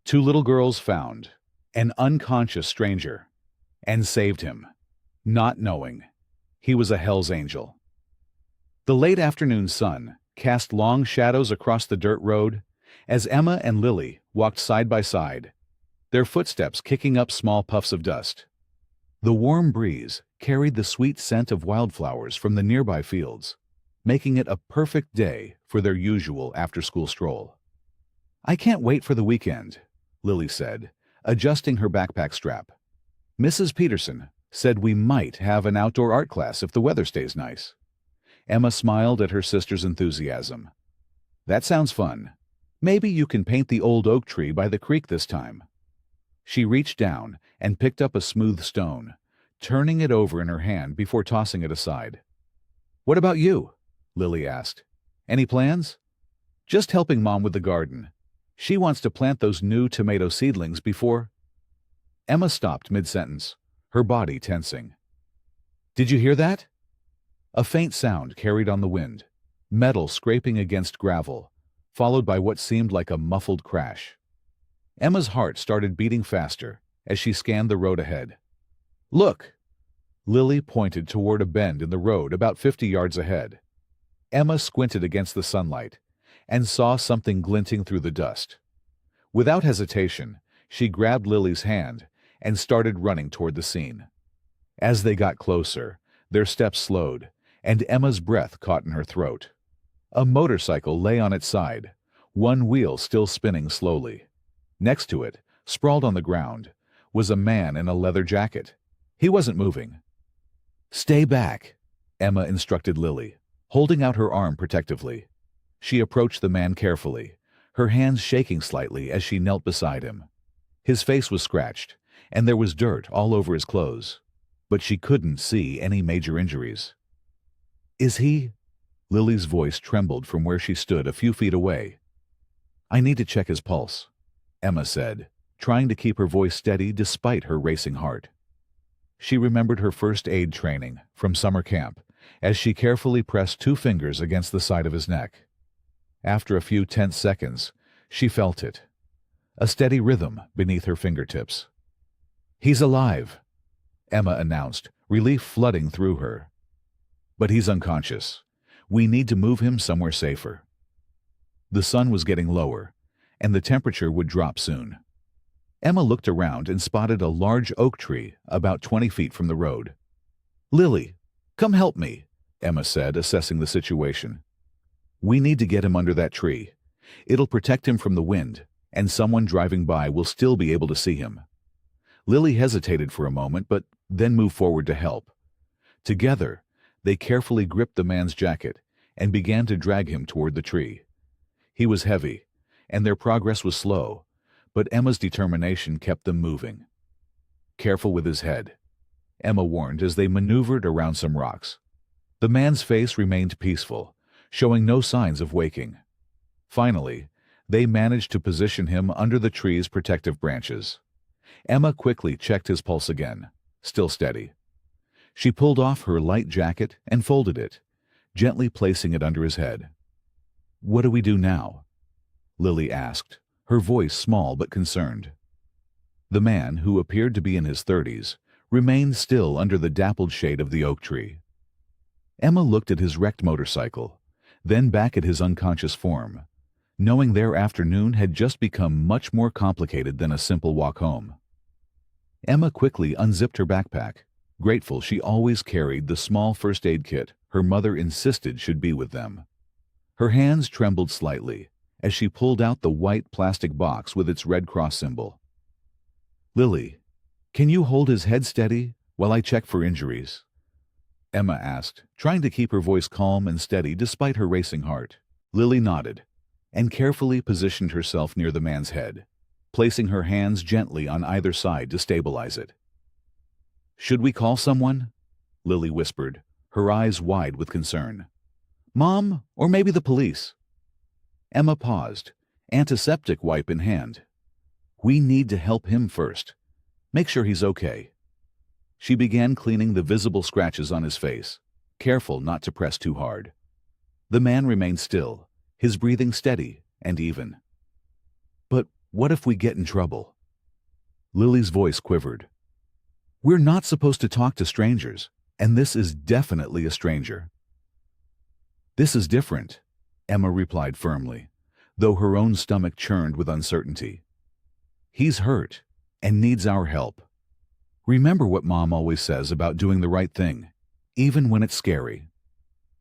Two little girls found an unconscious stranger and saved him, not knowing he was a Hell's Angel. The late afternoon sun cast long shadows across the dirt road as Emma and Lily walked side by side, their footsteps kicking up small puffs of dust. The warm breeze carried the sweet scent of wildflowers from the nearby fields, making it a perfect day for their usual after-school stroll. "I can't wait for the weekend," Lily said, adjusting her backpack strap. "Mrs. Peterson said we might have an outdoor art class if the weather stays nice." Emma smiled at her sister's enthusiasm. "That sounds fun. Maybe you can paint the old oak tree by the creek this time." She reached down and picked up a smooth stone, turning it over in her hand before tossing it aside. "What about you?" Lily asked. "Any plans?" "Just helping Mom with the garden. She wants to plant those new tomato seedlings before—" Emma stopped mid-sentence, her body tensing. "Did you hear that?" A faint sound carried on the wind, metal scraping against gravel, followed by what seemed like a muffled crash. Emma's heart started beating faster as she scanned the road ahead. "Look!" Lily pointed toward a bend in the road about 50 yards ahead. Emma squinted against the sunlight and saw something glinting through the dust. Without hesitation, she grabbed Lily's hand and started running toward the scene. As they got closer, their steps slowed, and Emma's breath caught in her throat. A motorcycle lay on its side, one wheel still spinning slowly. Next to it, sprawled on the ground, was a man in a leather jacket. He wasn't moving. "Stay back," Emma instructed Lily, holding out her arm protectively. She approached the man carefully, her hands shaking slightly as she knelt beside him. His face was scratched, and there was dirt all over his clothes, but she couldn't see any major injuries. "Is he—" Lily's voice trembled from where she stood a few feet away. "I need to check his pulse," Emma said, trying to keep her voice steady despite her racing heart. She remembered her first aid training from summer camp as she carefully pressed 2 fingers against the side of his neck. After a few tense seconds, she felt it, a steady rhythm beneath her fingertips. "He's alive," Emma announced, relief flooding through her. "But he's unconscious. We need to move him somewhere safer." The sun was getting lower, and the temperature would drop soon. Emma looked around and spotted a large oak tree about 20 feet from the road. "Lily, come help me," Emma said, assessing the situation. "We need to get him under that tree. It'll protect him from the wind, and someone driving by will still be able to see him." Lily hesitated for a moment, but then moved forward to help. Together, they carefully gripped the man's jacket and began to drag him toward the tree. He was heavy, and their progress was slow, but Emma's determination kept them moving. "Careful with his head," Emma warned as they maneuvered around some rocks. The man's face remained peaceful, showing no signs of waking. Finally, they managed to position him under the tree's protective branches. Emma quickly checked his pulse again, still steady. She pulled off her light jacket and folded it, gently placing it under his head. "What do we do now?" Lily asked, her voice small but concerned. The man, who appeared to be in his 30s, remained still under the dappled shade of the oak tree. Emma looked at his wrecked motorcycle, then back at his unconscious form, knowing their afternoon had just become much more complicated than a simple walk home. Emma quickly unzipped her backpack, grateful she always carried the small first aid kit her mother insisted should be with them. Her hands trembled slightly as she pulled out the white plastic box with its Red Cross symbol. "Lily, can you hold his head steady while I check for injuries?" Emma asked, trying to keep her voice calm and steady despite her racing heart. Lily nodded and carefully positioned herself near the man's head, placing her hands gently on either side to stabilize it. "Should we call someone?" Lily whispered, her eyes wide with concern. "Mom, or maybe the police?" Emma paused, antiseptic wipe in hand. "We need to help him first. Make sure he's okay." She began cleaning the visible scratches on his face, careful not to press too hard. The man remained still, his breathing steady and even. "But What if we get in trouble? Lily's voice quivered. We're not supposed to talk to strangers, and this is definitely a stranger. This is different, Emma replied firmly, though her own stomach churned with uncertainty. He's hurt and needs our help. Remember what Mom always says about doing the right thing, even when it's scary.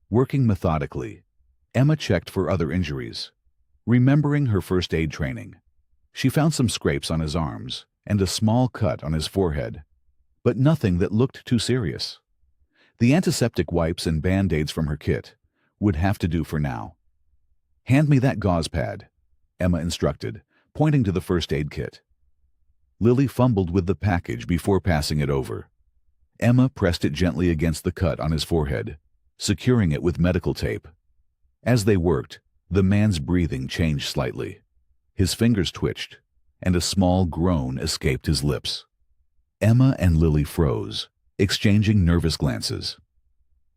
Working methodically, Emma checked for other injuries. Remembering her first aid training, she found some scrapes on his arms and a small cut on his forehead, but nothing that looked too serious. The antiseptic wipes and Band-Aids from her kit would have to do for now. Hand me that gauze pad, Emma instructed, pointing to the first aid kit. Lily fumbled with the package before passing it over. Emma pressed it gently against the cut on his forehead, securing it with medical tape. As they worked, the man's breathing changed slightly. His fingers twitched, and a small groan escaped his lips. Emma and Lily froze, exchanging nervous glances.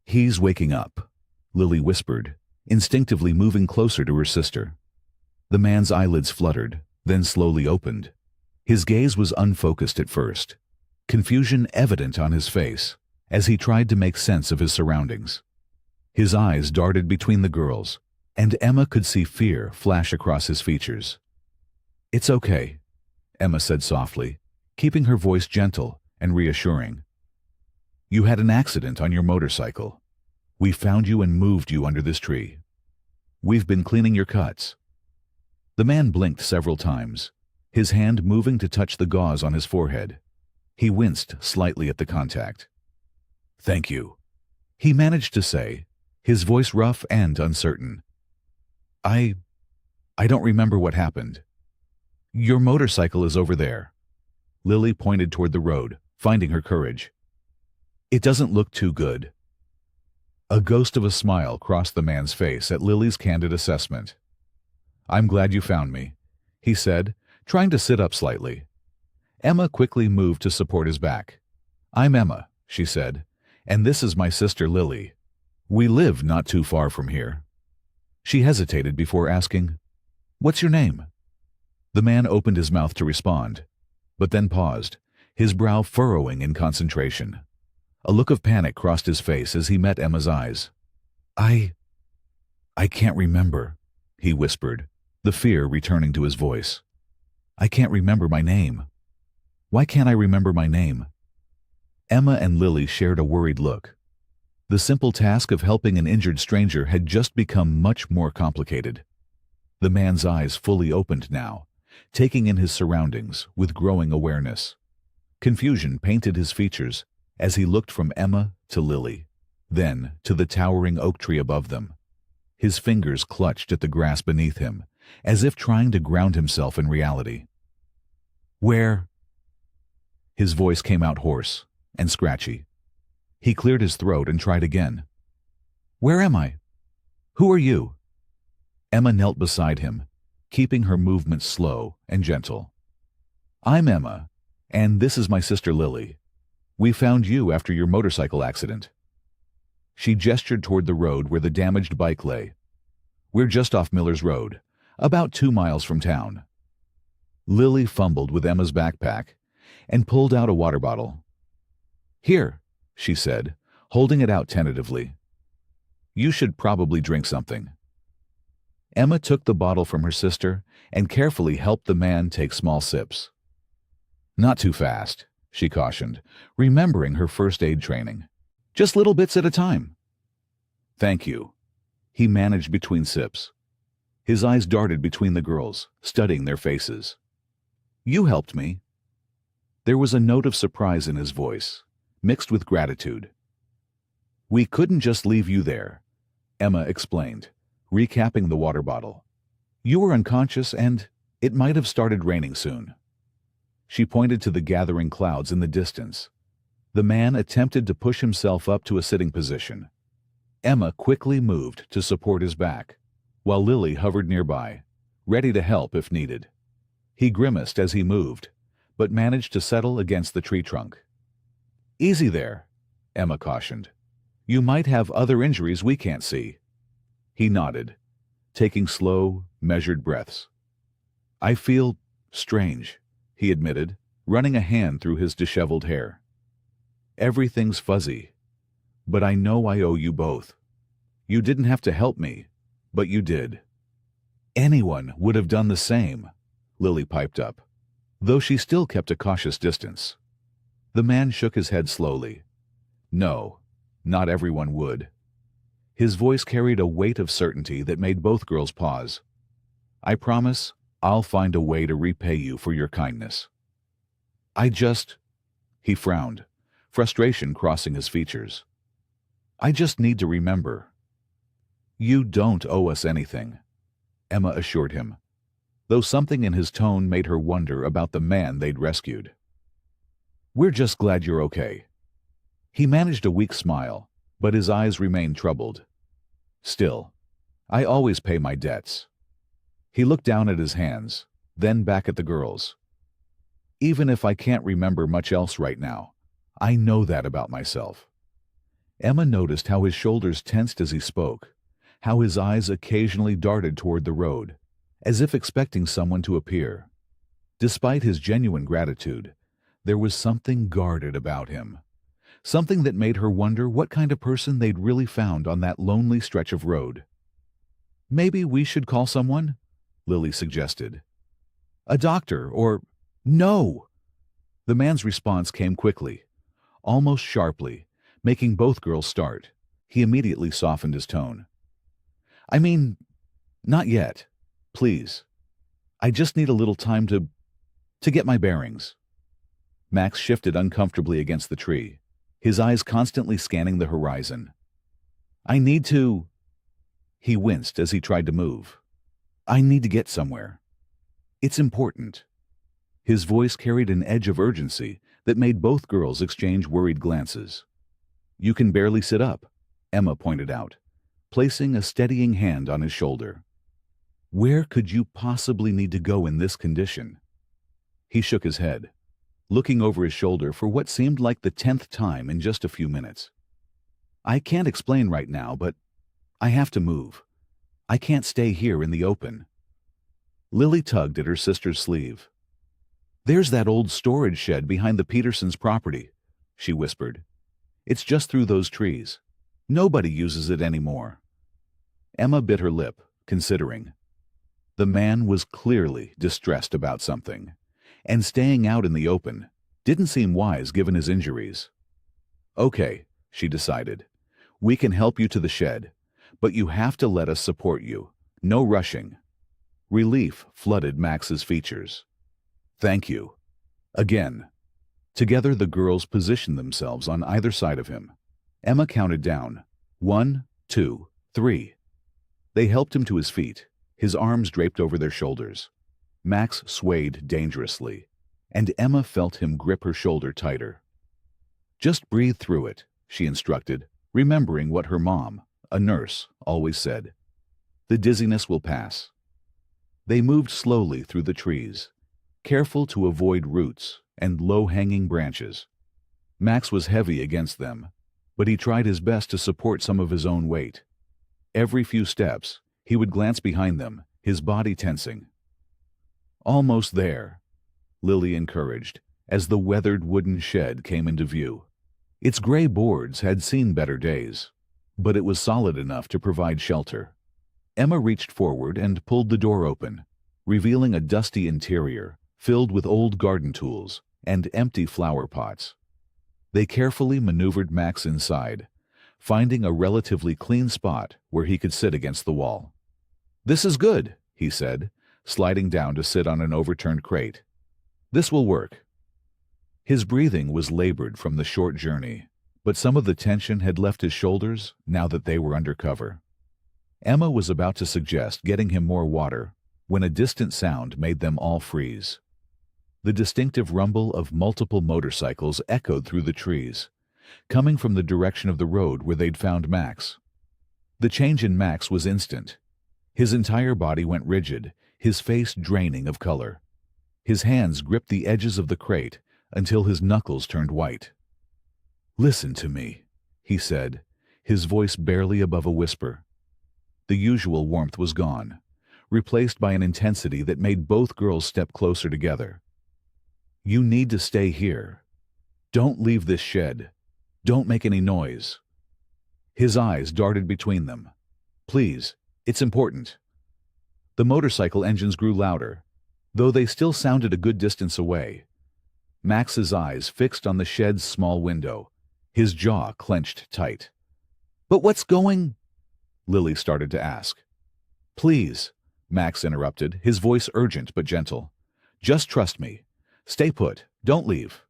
He's waking up, Lily whispered, instinctively moving closer to her sister. The man's eyelids fluttered, then slowly opened. His gaze was unfocused at first, confusion evident on his face as he tried to make sense of his surroundings. His eyes darted between the girls, and Emma could see fear flash across his features. It's okay, Emma said softly, keeping her voice gentle and reassuring. You had an accident on your motorcycle. We found you and moved you under this tree. We've been cleaning your cuts. The man blinked several times, his hand moving to touch the gauze on his forehead. He winced slightly at the contact. Thank you, he managed to say, his voice rough and uncertain. I don't remember what happened. Your motorcycle is over there. Lily pointed toward the road, finding her courage. It doesn't look too good. A ghost of a smile crossed the man's face at Lily's candid assessment. I'm glad you found me, he said, trying to sit up slightly. Emma quickly moved to support his back. I'm Emma, she said, and this is my sister Lily. We live not too far from here. She hesitated before asking, What's your name? The man opened his mouth to respond, but then paused, his brow furrowing in concentration. A look of panic crossed his face as he met Emma's eyes. I can't remember, he whispered, the fear returning to his voice. I can't remember my name. Why can't I remember my name? Emma and Lily shared a worried look. The simple task of helping an injured stranger had just become much more complicated. The man's eyes fully opened now, taking in his surroundings with growing awareness. Confusion painted his features as he looked from Emma to Lily, then to the towering oak tree above them. His fingers clutched at the grass beneath him, as if trying to ground himself in reality. Where? His voice came out hoarse and scratchy. He cleared his throat and tried again. Where am I? Who are you? Emma knelt beside him, keeping her movements slow and gentle. I'm Emma, and this is my sister Lily. We found you after your motorcycle accident. She gestured toward the road where the damaged bike lay. We're just off Miller's Road, about 2 miles from town. Lily fumbled with Emma's backpack and pulled out a water bottle. Here, she said, holding it out tentatively. You should probably drink something. Emma took the bottle from her sister and carefully helped the man take small sips. Not too fast, she cautioned, remembering her first aid training. Just little bits at a time. Thank you. He managed between sips. His eyes darted between the girls, studying their faces. You helped me. There was a note of surprise in his voice, mixed with gratitude. We couldn't just leave you there, Emma explained, recapping the water bottle. You were unconscious and it might have started raining soon. She pointed to the gathering clouds in the distance. The man attempted to push himself up to a sitting position. Emma quickly moved to support his back, while Lily hovered nearby, ready to help if needed. He grimaced as he moved, but managed to settle against the tree trunk. Easy there, Emma cautioned. You might have other injuries we can't see. He nodded, taking slow, measured breaths. I feel Strange, he admitted, running a hand through his disheveled hair. Everything's fuzzy, but I know I owe you both. You didn't have to help me, but you did. Anyone would have done the same, Lily piped up, though she still kept a cautious distance. The man shook his head slowly. No, not everyone would. His voice carried a weight of certainty that made both girls pause. I promise I'll find a way to repay you for your kindness. He frowned, frustration crossing his features. I just need to remember. You don't owe us anything, Emma assured him, though something in his tone made her wonder about the man they'd rescued. We're just glad you're okay. He managed a weak smile, but his eyes remained troubled. Still, I always pay my debts. He looked down at his hands, then back at the girls. Even if I can't remember much else right now, I know that about myself. Emma noticed how his shoulders tensed as he spoke, how his eyes occasionally darted toward the road, as if expecting someone to appear. Despite his genuine gratitude, there was something guarded about him, something that made her wonder what kind of person they'd really found on that lonely stretch of road. Maybe we should call someone? Lily suggested. A doctor, or... No! The man's response came quickly, almost sharply, making both girls start. He immediately softened his tone. I mean, not yet. Please. I just need a little time to get my bearings. Max shifted uncomfortably against the tree, his eyes constantly scanning the horizon. I need to... He winced as he tried to move. I need to get somewhere. It's important. His voice carried an edge of urgency that made both girls exchange worried glances. You can barely sit up, Emma pointed out, placing a steadying hand on his shoulder. Where could you possibly need to go in this condition? He shook his head, looking over his shoulder for what seemed like the 10th time in just a few minutes. I can't explain right now, but I have to move. I can't stay here in the open. Lily tugged at her sister's sleeve. There's that old storage shed behind the Petersons' property, she whispered. It's just through those trees. Nobody uses it anymore. Emma bit her lip, considering. The man was clearly distressed about something, and staying out in the open didn't seem wise given his injuries. Okay, she decided. We can help you to the shed, but you have to let us support you. No rushing. Relief flooded Max's features. Thank you. Again. Together the girls positioned themselves on either side of him. Emma counted down. 1, 2, 3. They helped him to his feet, his arms draped over their shoulders. Max swayed dangerously, and Emma felt him grip her shoulder tighter. Just breathe through it, she instructed, remembering what her mom, a nurse, always said. The dizziness will pass. They moved slowly through the trees, careful to avoid roots and low-hanging branches. Max was heavy against them, but he tried his best to support some of his own weight. Every few steps, he would glance behind them, his body tensing. Almost there, Lily encouraged, as the weathered wooden shed came into view. Its gray boards had seen better days, but it was solid enough to provide shelter. Emma reached forward and pulled the door open, revealing a dusty interior filled with old garden tools and empty flower pots. They carefully maneuvered Max inside, finding a relatively clean spot where he could sit against the wall. This is good, he said, sliding down to sit on an overturned crate. This will work. His breathing was labored from the short journey, but some of the tension had left his shoulders now that they were under cover. Emma was about to suggest getting him more water when a distant sound made them all freeze. The distinctive rumble of multiple motorcycles echoed through the trees, coming from the direction of the road where they'd found Max. The change in Max was instant. His entire body went rigid, his face draining of color. His hands gripped the edges of the crate until his knuckles turned white. Listen to me, he said, his voice barely above a whisper. The usual warmth was gone, replaced by an intensity that made both girls step closer together. "You need to stay here. Don't leave this shed. Don't make any noise." His eyes darted between them. "Please, it's important." The motorcycle engines grew louder, though they still sounded a good distance away. Max's eyes fixed on the shed's small window, his jaw clenched tight. "But what's going—" Lily started to ask. "Please," Max interrupted, his voice urgent but gentle. "Just trust me. Stay put. Don't leave."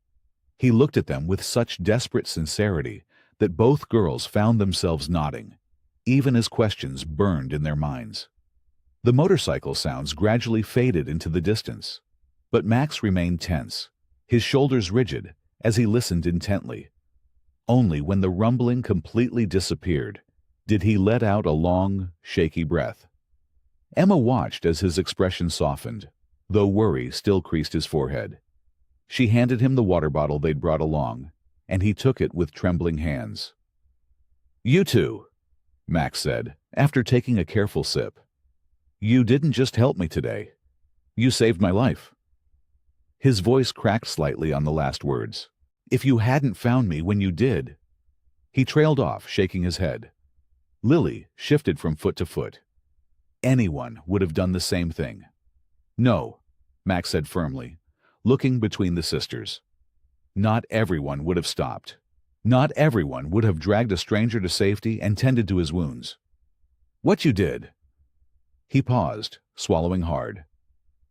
He looked at them with such desperate sincerity that both girls found themselves nodding, even as questions burned in their minds. The motorcycle sounds gradually faded into the distance, but Max remained tense, his shoulders rigid, as he listened intently. Only when the rumbling completely disappeared did he let out a long, shaky breath. Emma watched as his expression softened, though worry still creased his forehead. She handed him the water bottle they'd brought along, and he took it with trembling hands. "You two," Max said, after taking a careful sip. "You didn't just help me today. You saved my life." His voice cracked slightly on the last words. "If you hadn't found me when you did—" He trailed off, shaking his head. Lily shifted from foot to foot. Anyone would have done the same thing. "No," Max said firmly, looking between the sisters. "Not everyone would have stopped. Not everyone would have dragged a stranger to safety and tended to his wounds. What you did—" He paused, swallowing hard.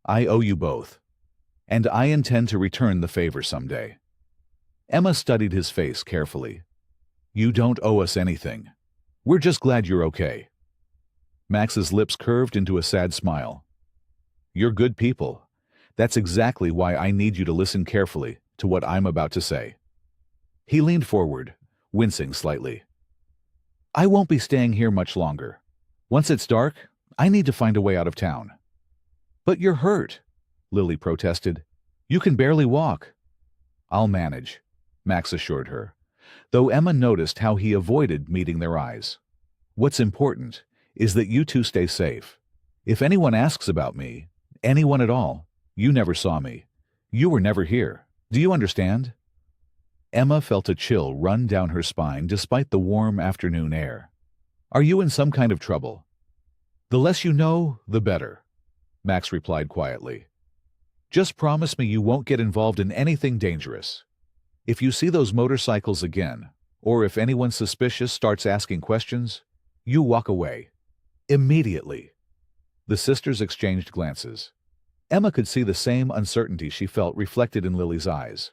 "I owe you both. And I intend to return the favor someday." Emma studied his face carefully. "You don't owe us anything. We're just glad you're okay." Max's lips curved into a sad smile. "You're good people. That's exactly why I need you to listen carefully to what I'm about to say." He leaned forward, wincing slightly. "I won't be staying here much longer. Once it's dark, I need to find a way out of town." "But you're hurt," Lily protested. "You can barely walk." "I'll manage," Max assured her, though Emma noticed how he avoided meeting their eyes. "What's important is that you two stay safe. If anyone asks about me, anyone at all, you never saw me. You were never here. Do you understand?" Emma felt a chill run down her spine despite the warm afternoon air. "Are you in some kind of trouble?" "The less you know, the better," Max replied quietly. "Just promise me you won't get involved in anything dangerous. If you see those motorcycles again, or if anyone suspicious starts asking questions, you walk away. Immediately." The sisters exchanged glances. Emma could see the same uncertainty she felt reflected in Lily's eyes.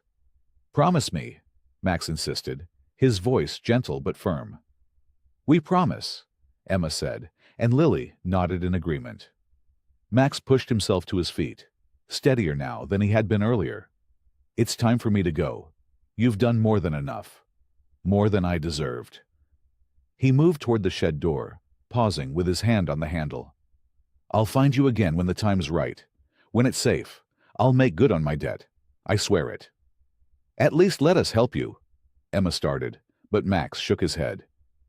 "Promise me," Max insisted, his voice gentle but firm. "We promise," Emma said, and Lily nodded in agreement. Max pushed himself to his feet, steadier now than he had been earlier. "It's time for me to go. You've done more than enough. More than I deserved." He moved toward the shed door, pausing with his hand on the handle. "I'll find you again when the time's right. When it's safe, I'll make good on my debt. I swear it." "At least let us help you," Emma started, but Max shook his head.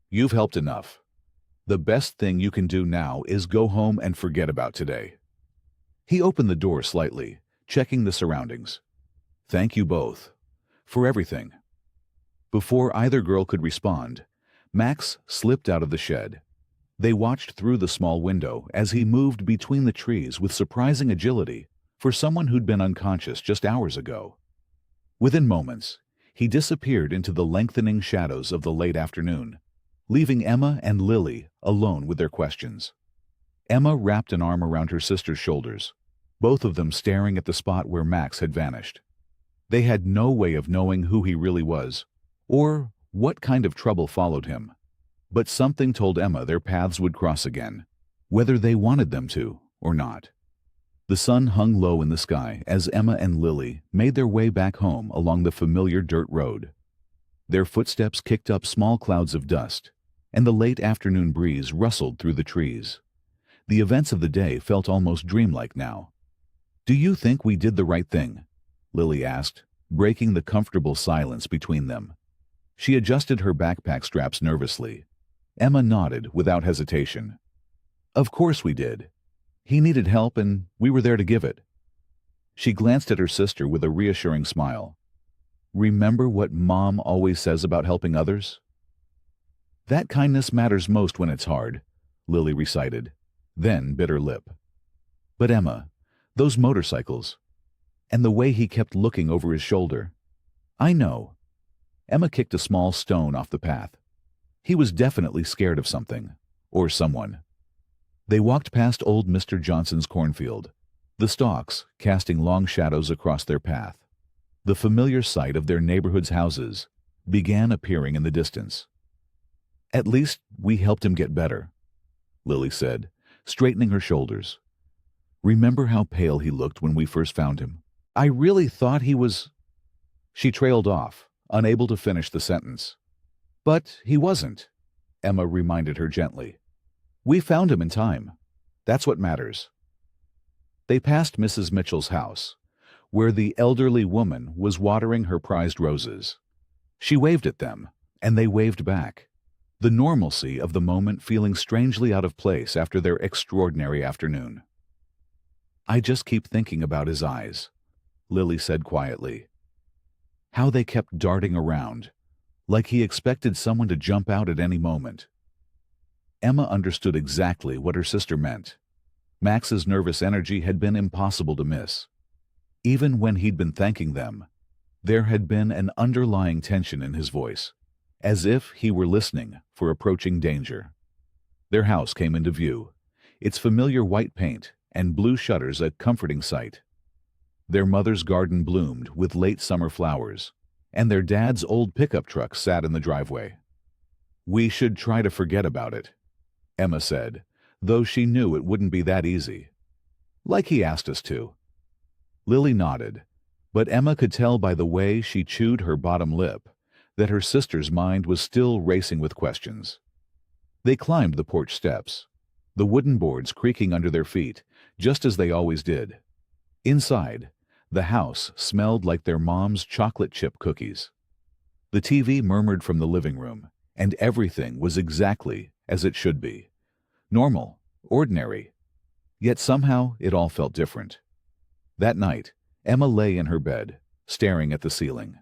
"You've helped enough. The best thing you can do now is go home and forget about today." He opened the door slightly, checking the surroundings. "Thank you both. For everything." Before either girl could respond, Max slipped out of the shed. They watched through the small window as he moved between the trees with surprising agility for someone who'd been unconscious just hours ago. Within moments, he disappeared into the lengthening shadows of the late afternoon, leaving Emma and Lily alone with their questions. Emma wrapped an arm around her sister's shoulders, both of them staring at the spot where Max had vanished. They had no way of knowing who he really was, or what kind of trouble followed him. But something told Emma their paths would cross again, whether they wanted them to or not. The sun hung low in the sky as Emma and Lily made their way back home along the familiar dirt road. Their footsteps kicked up small clouds of dust, and the late afternoon breeze rustled through the trees. The events of the day felt almost dreamlike now. "Do you think we did the right thing?" Lily asked, breaking the comfortable silence between them. She adjusted her backpack straps nervously. Emma nodded without hesitation. "Of course we did." He needed help and we were there to give it. She glanced at her sister with a reassuring smile. Remember what Mom always says about helping others? That kindness matters most when it's hard, Lily recited, then bit her lip. But Emma, those motorcycles, and the way he kept looking over his shoulder. I know. Emma kicked a small stone off the path. He was definitely scared of something, or someone. They walked past old Mr. Johnson's cornfield, the stalks casting long shadows across their path. The familiar sight of their neighborhood's houses began appearing in the distance. At least we helped him get better, Lily said, straightening her shoulders. Remember how pale he looked when we first found him? I really thought he was... She trailed off, unable to finish the sentence. But he wasn't, Emma reminded her gently. We found him in time. That's what matters. They passed Mrs. Mitchell's house, where the elderly woman was watering her prized roses. She waved at them, and they waved back, the normalcy of the moment feeling strangely out of place after their extraordinary afternoon. I just keep thinking about his eyes, Lily said quietly. How they kept darting around, like he expected someone to jump out at any moment. Emma understood exactly what her sister meant. Max's nervous energy had been impossible to miss. Even when he'd been thanking them, there had been an underlying tension in his voice, as if he were listening for approaching danger. Their house came into view, its familiar white paint and blue shutters a comforting sight. Their mother's garden bloomed with late summer flowers, and their dad's old pickup truck sat in the driveway. We should try to forget about it, Emma said, though she knew it wouldn't be that easy. Like he asked us to. Lily nodded, but Emma could tell by the way she chewed her bottom lip that her sister's mind was still racing with questions. They climbed the porch steps, the wooden boards creaking under their feet, just as they always did. Inside, the house smelled like their mom's chocolate chip cookies. The TV murmured from the living room, and everything was exactly as it should be. Normal, ordinary. Yet somehow it all felt different. That night, Emma lay in her bed, staring at the ceiling.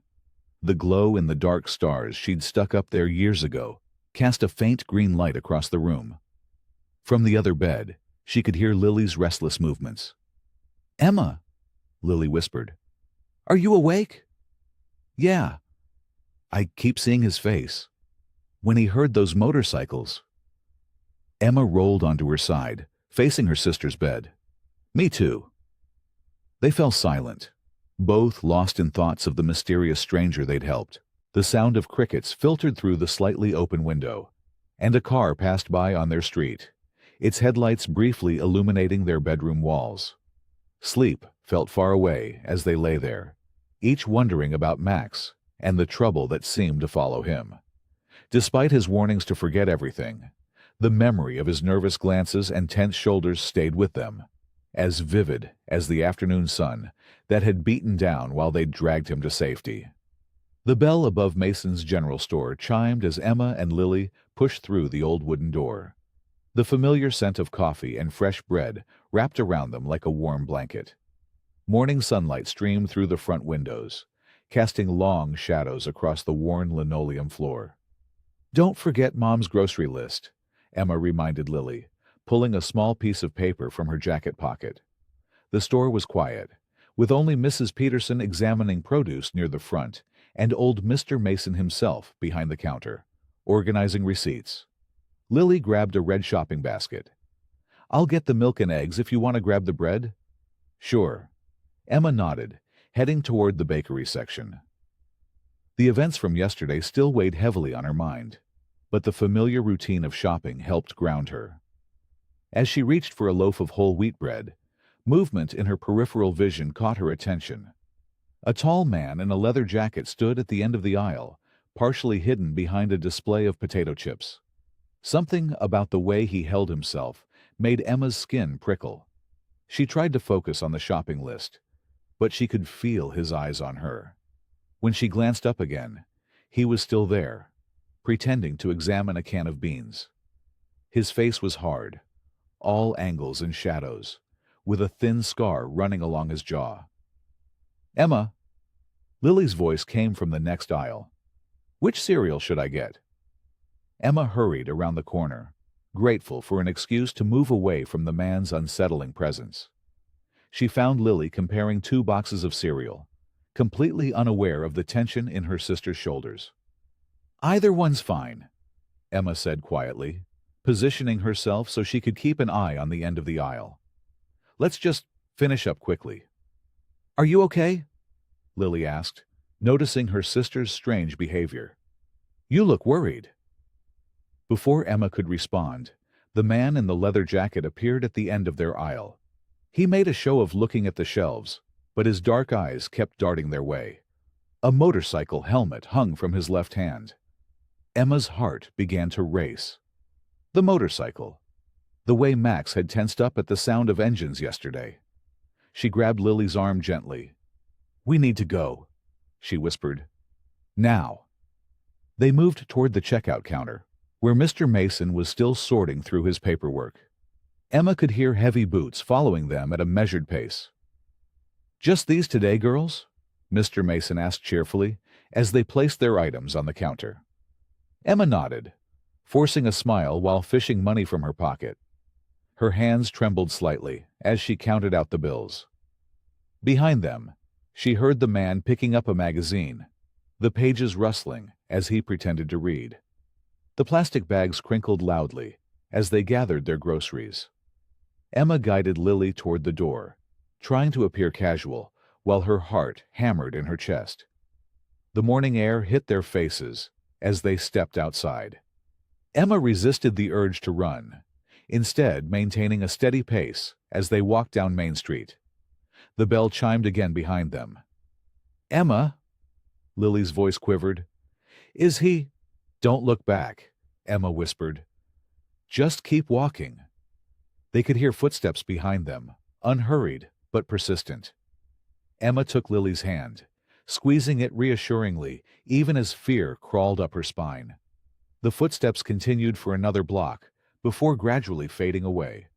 The glow in the dark stars she'd stuck up there years ago cast a faint green light across the room. From the other bed, she could hear Lily's restless movements. Emma, Lily whispered. Are you awake? Yeah. I keep seeing his face. When he heard those motorcycles. Emma rolled onto her side, facing her sister's bed. Me too. They fell silent, both lost in thoughts of the mysterious stranger they'd helped. The sound of crickets filtered through the slightly open window, and a car passed by on their street, its headlights briefly illuminating their bedroom walls. Sleep felt far away as they lay there, each wondering about Max and the trouble that seemed to follow him. Despite his warnings to forget everything, the memory of his nervous glances and tense shoulders stayed with them, as vivid as the afternoon sun that had beaten down while they'd dragged him to safety. The bell above Mason's general store chimed as Emma and Lily pushed through the old wooden door. The familiar scent of coffee and fresh bread wrapped around them like a warm blanket. Morning sunlight streamed through the front windows, casting long shadows across the worn linoleum floor. Don't forget Mom's grocery list, Emma reminded Lily, pulling a small piece of paper from her jacket pocket. The store was quiet, with only Mrs. Peterson examining produce near the front and old Mr. Mason himself behind the counter, organizing receipts. Lily grabbed a red shopping basket. I'll get the milk and eggs if you want to grab the bread. Sure. Emma nodded, heading toward the bakery section. The events from yesterday still weighed heavily on her mind, but the familiar routine of shopping helped ground her. As she reached for a loaf of whole wheat bread, movement in her peripheral vision caught her attention. A tall man in a leather jacket stood at the end of the aisle, partially hidden behind a display of potato chips. Something about the way he held himself made Emma's skin prickle. She tried to focus on the shopping list, but she could feel his eyes on her. When she glanced up again, he was still there, pretending to examine a can of beans. His face was hard, all angles and shadows, with a thin scar running along his jaw. "Emma," Lily's voice came from the next aisle. "Which cereal should I get?" Emma hurried around the corner, grateful for an excuse to move away from the man's unsettling presence. She found Lily comparing 2 boxes of cereal, completely unaware of the tension in her sister's shoulders. "Either one's fine," Emma said quietly, positioning herself so she could keep an eye on the end of the aisle. "Let's just finish up quickly." "Are you okay?" Lily asked, noticing her sister's strange behavior. "You look worried." Before Emma could respond, the man in the leather jacket appeared at the end of their aisle. He made a show of looking at the shelves, but his dark eyes kept darting their way. A motorcycle helmet hung from his left hand. Emma's heart began to race. The motorcycle. The way Max had tensed up at the sound of engines yesterday. She grabbed Lily's arm gently. "We need to go," she whispered. "Now." They moved toward the checkout counter, where Mr. Mason was still sorting through his paperwork. Emma could hear heavy boots following them at a measured pace. "Just these today, girls?" Mr. Mason asked cheerfully, as they placed their items on the counter. Emma nodded, forcing a smile while fishing money from her pocket. Her hands trembled slightly as she counted out the bills. Behind them, she heard the man picking up a magazine, the pages rustling as he pretended to read. The plastic bags crinkled loudly as they gathered their groceries. Emma guided Lily toward the door, trying to appear casual while her heart hammered in her chest. The morning air hit their faces as they stepped outside. Emma resisted the urge to run, instead maintaining a steady pace as they walked down Main Street. The bell chimed again behind them. "Emma," Lily's voice quivered. "Is he—" "Don't look back," Emma whispered. "Just keep walking." They could hear footsteps behind them, unhurried but persistent. Emma took Lily's hand, squeezing it reassuringly even as fear crawled up her spine. The footsteps continued for another block before gradually fading away.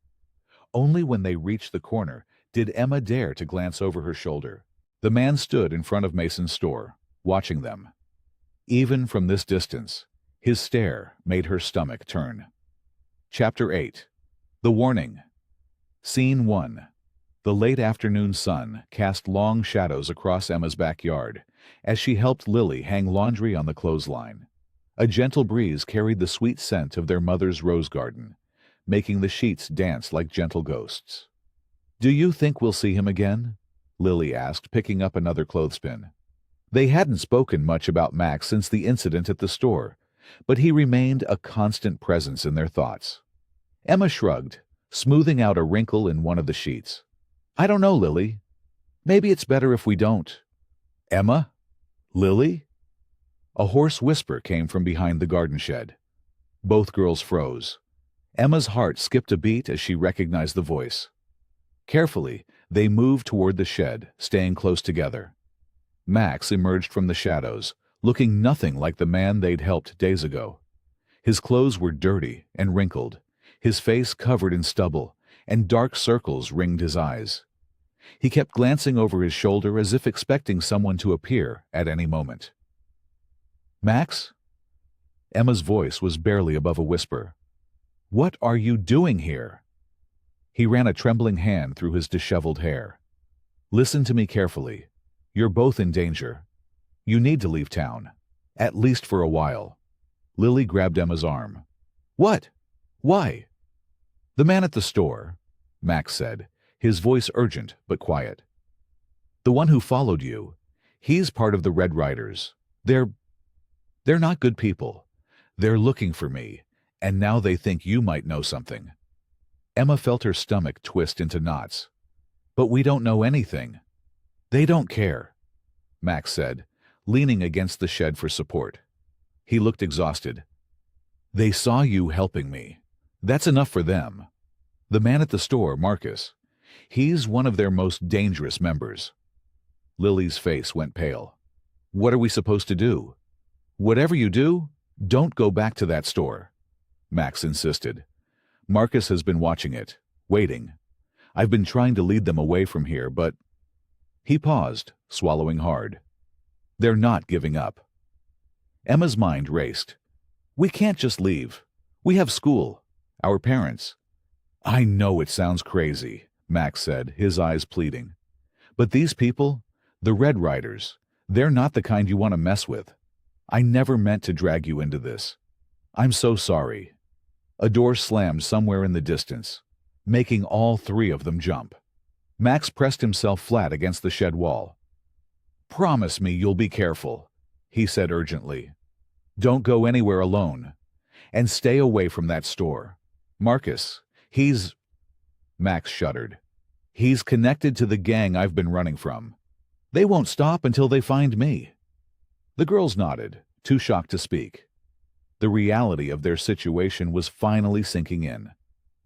Only when they reached the corner did Emma dare to glance over her shoulder. The man stood in front of Mason's store, watching them. Even from this distance, his stare made her stomach turn. Chapter 8. The Warning. Scene 1. The late afternoon sun cast long shadows across Emma's backyard as she helped Lily hang laundry on the clothesline. A gentle breeze carried the sweet scent of their mother's rose garden, making the sheets dance like gentle ghosts. "Do you think we'll see him again?" Lily asked, picking up another clothespin. They hadn't spoken much about Max since the incident at the store, but he remained a constant presence in their thoughts. Emma shrugged, smoothing out a wrinkle in one of the sheets. "I don't know, Lily. Maybe it's better if we don't." "Emma? Lily?" A hoarse whisper came from behind the garden shed. Both girls froze. Emma's heart skipped a beat as she recognized the voice. Carefully, they moved toward the shed, staying close together. Max emerged from the shadows, looking nothing like the man they'd helped days ago. His clothes were dirty and wrinkled, his face covered in stubble, and dark circles ringed his eyes. He kept glancing over his shoulder as if expecting someone to appear at any moment. "Max?" Emma's voice was barely above a whisper. "What are you doing here?" He ran a trembling hand through his disheveled hair. "Listen to me carefully. You're both in danger. You need to leave town, at least for a while." Lily grabbed Emma's arm. "What? Why?" "The man at the store," Max said, his voice urgent but quiet. "The one who followed you. He's part of the Red Riders. They're not good people. They're looking for me, and now they think you might know something." Emma felt her stomach twist into knots. "But we don't know anything." "They don't care," Max said, leaning against the shed for support. He looked exhausted. "They saw you helping me. That's enough for them. The man at the store, Marcus, he's one of their most dangerous members." Lily's face went pale. "What are we supposed to do?" "Whatever you do, don't go back to that store," Max insisted. Marcus has been watching it, waiting. I've been trying to lead them away from here, but... He paused, swallowing hard. They're not giving up. Emma's mind raced. We can't just leave. We have school. Our parents. I know it sounds crazy, Max said, his eyes pleading. But these people, the Red Riders, they're not the kind you want to mess with. I never meant to drag you into this. I'm so sorry. A door slammed somewhere in the distance, making all three of them jump. Max pressed himself flat against the shed wall. Promise me you'll be careful, he said urgently. Don't go anywhere alone. And stay away from that store. Marcus, he's... Max shuddered. He's connected to the gang I've been running from. They won't stop until they find me. The girls nodded, too shocked to speak. The reality of their situation was finally sinking in.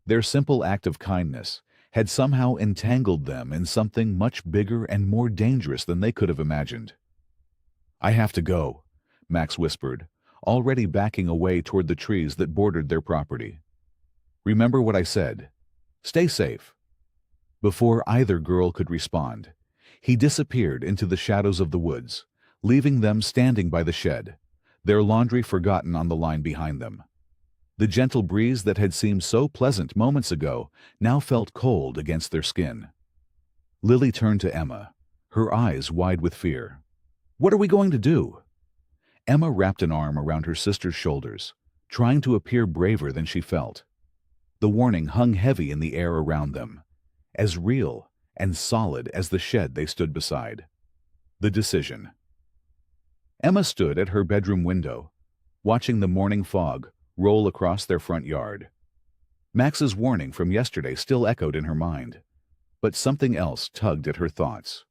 Their simple act of kindness had somehow entangled them in something much bigger and more dangerous than they could have imagined. I have to go, Max whispered, already backing away toward the trees that bordered their property. Remember what I said. Stay safe. Before either girl could respond, he disappeared into the shadows of the woods, leaving them standing by the shed, their laundry forgotten on the line behind them. The gentle breeze that had seemed so pleasant moments ago now felt cold against their skin. Lily turned to Emma, her eyes wide with fear. What are we going to do? Emma wrapped an arm around her sister's shoulders, trying to appear braver than she felt. The warning hung heavy in the air around them, as real and solid as the shed they stood beside. The decision. Emma stood at her bedroom window, watching the morning fog roll across their front yard. Max's warning from yesterday still echoed in her mind, but something else tugged at her thoughts.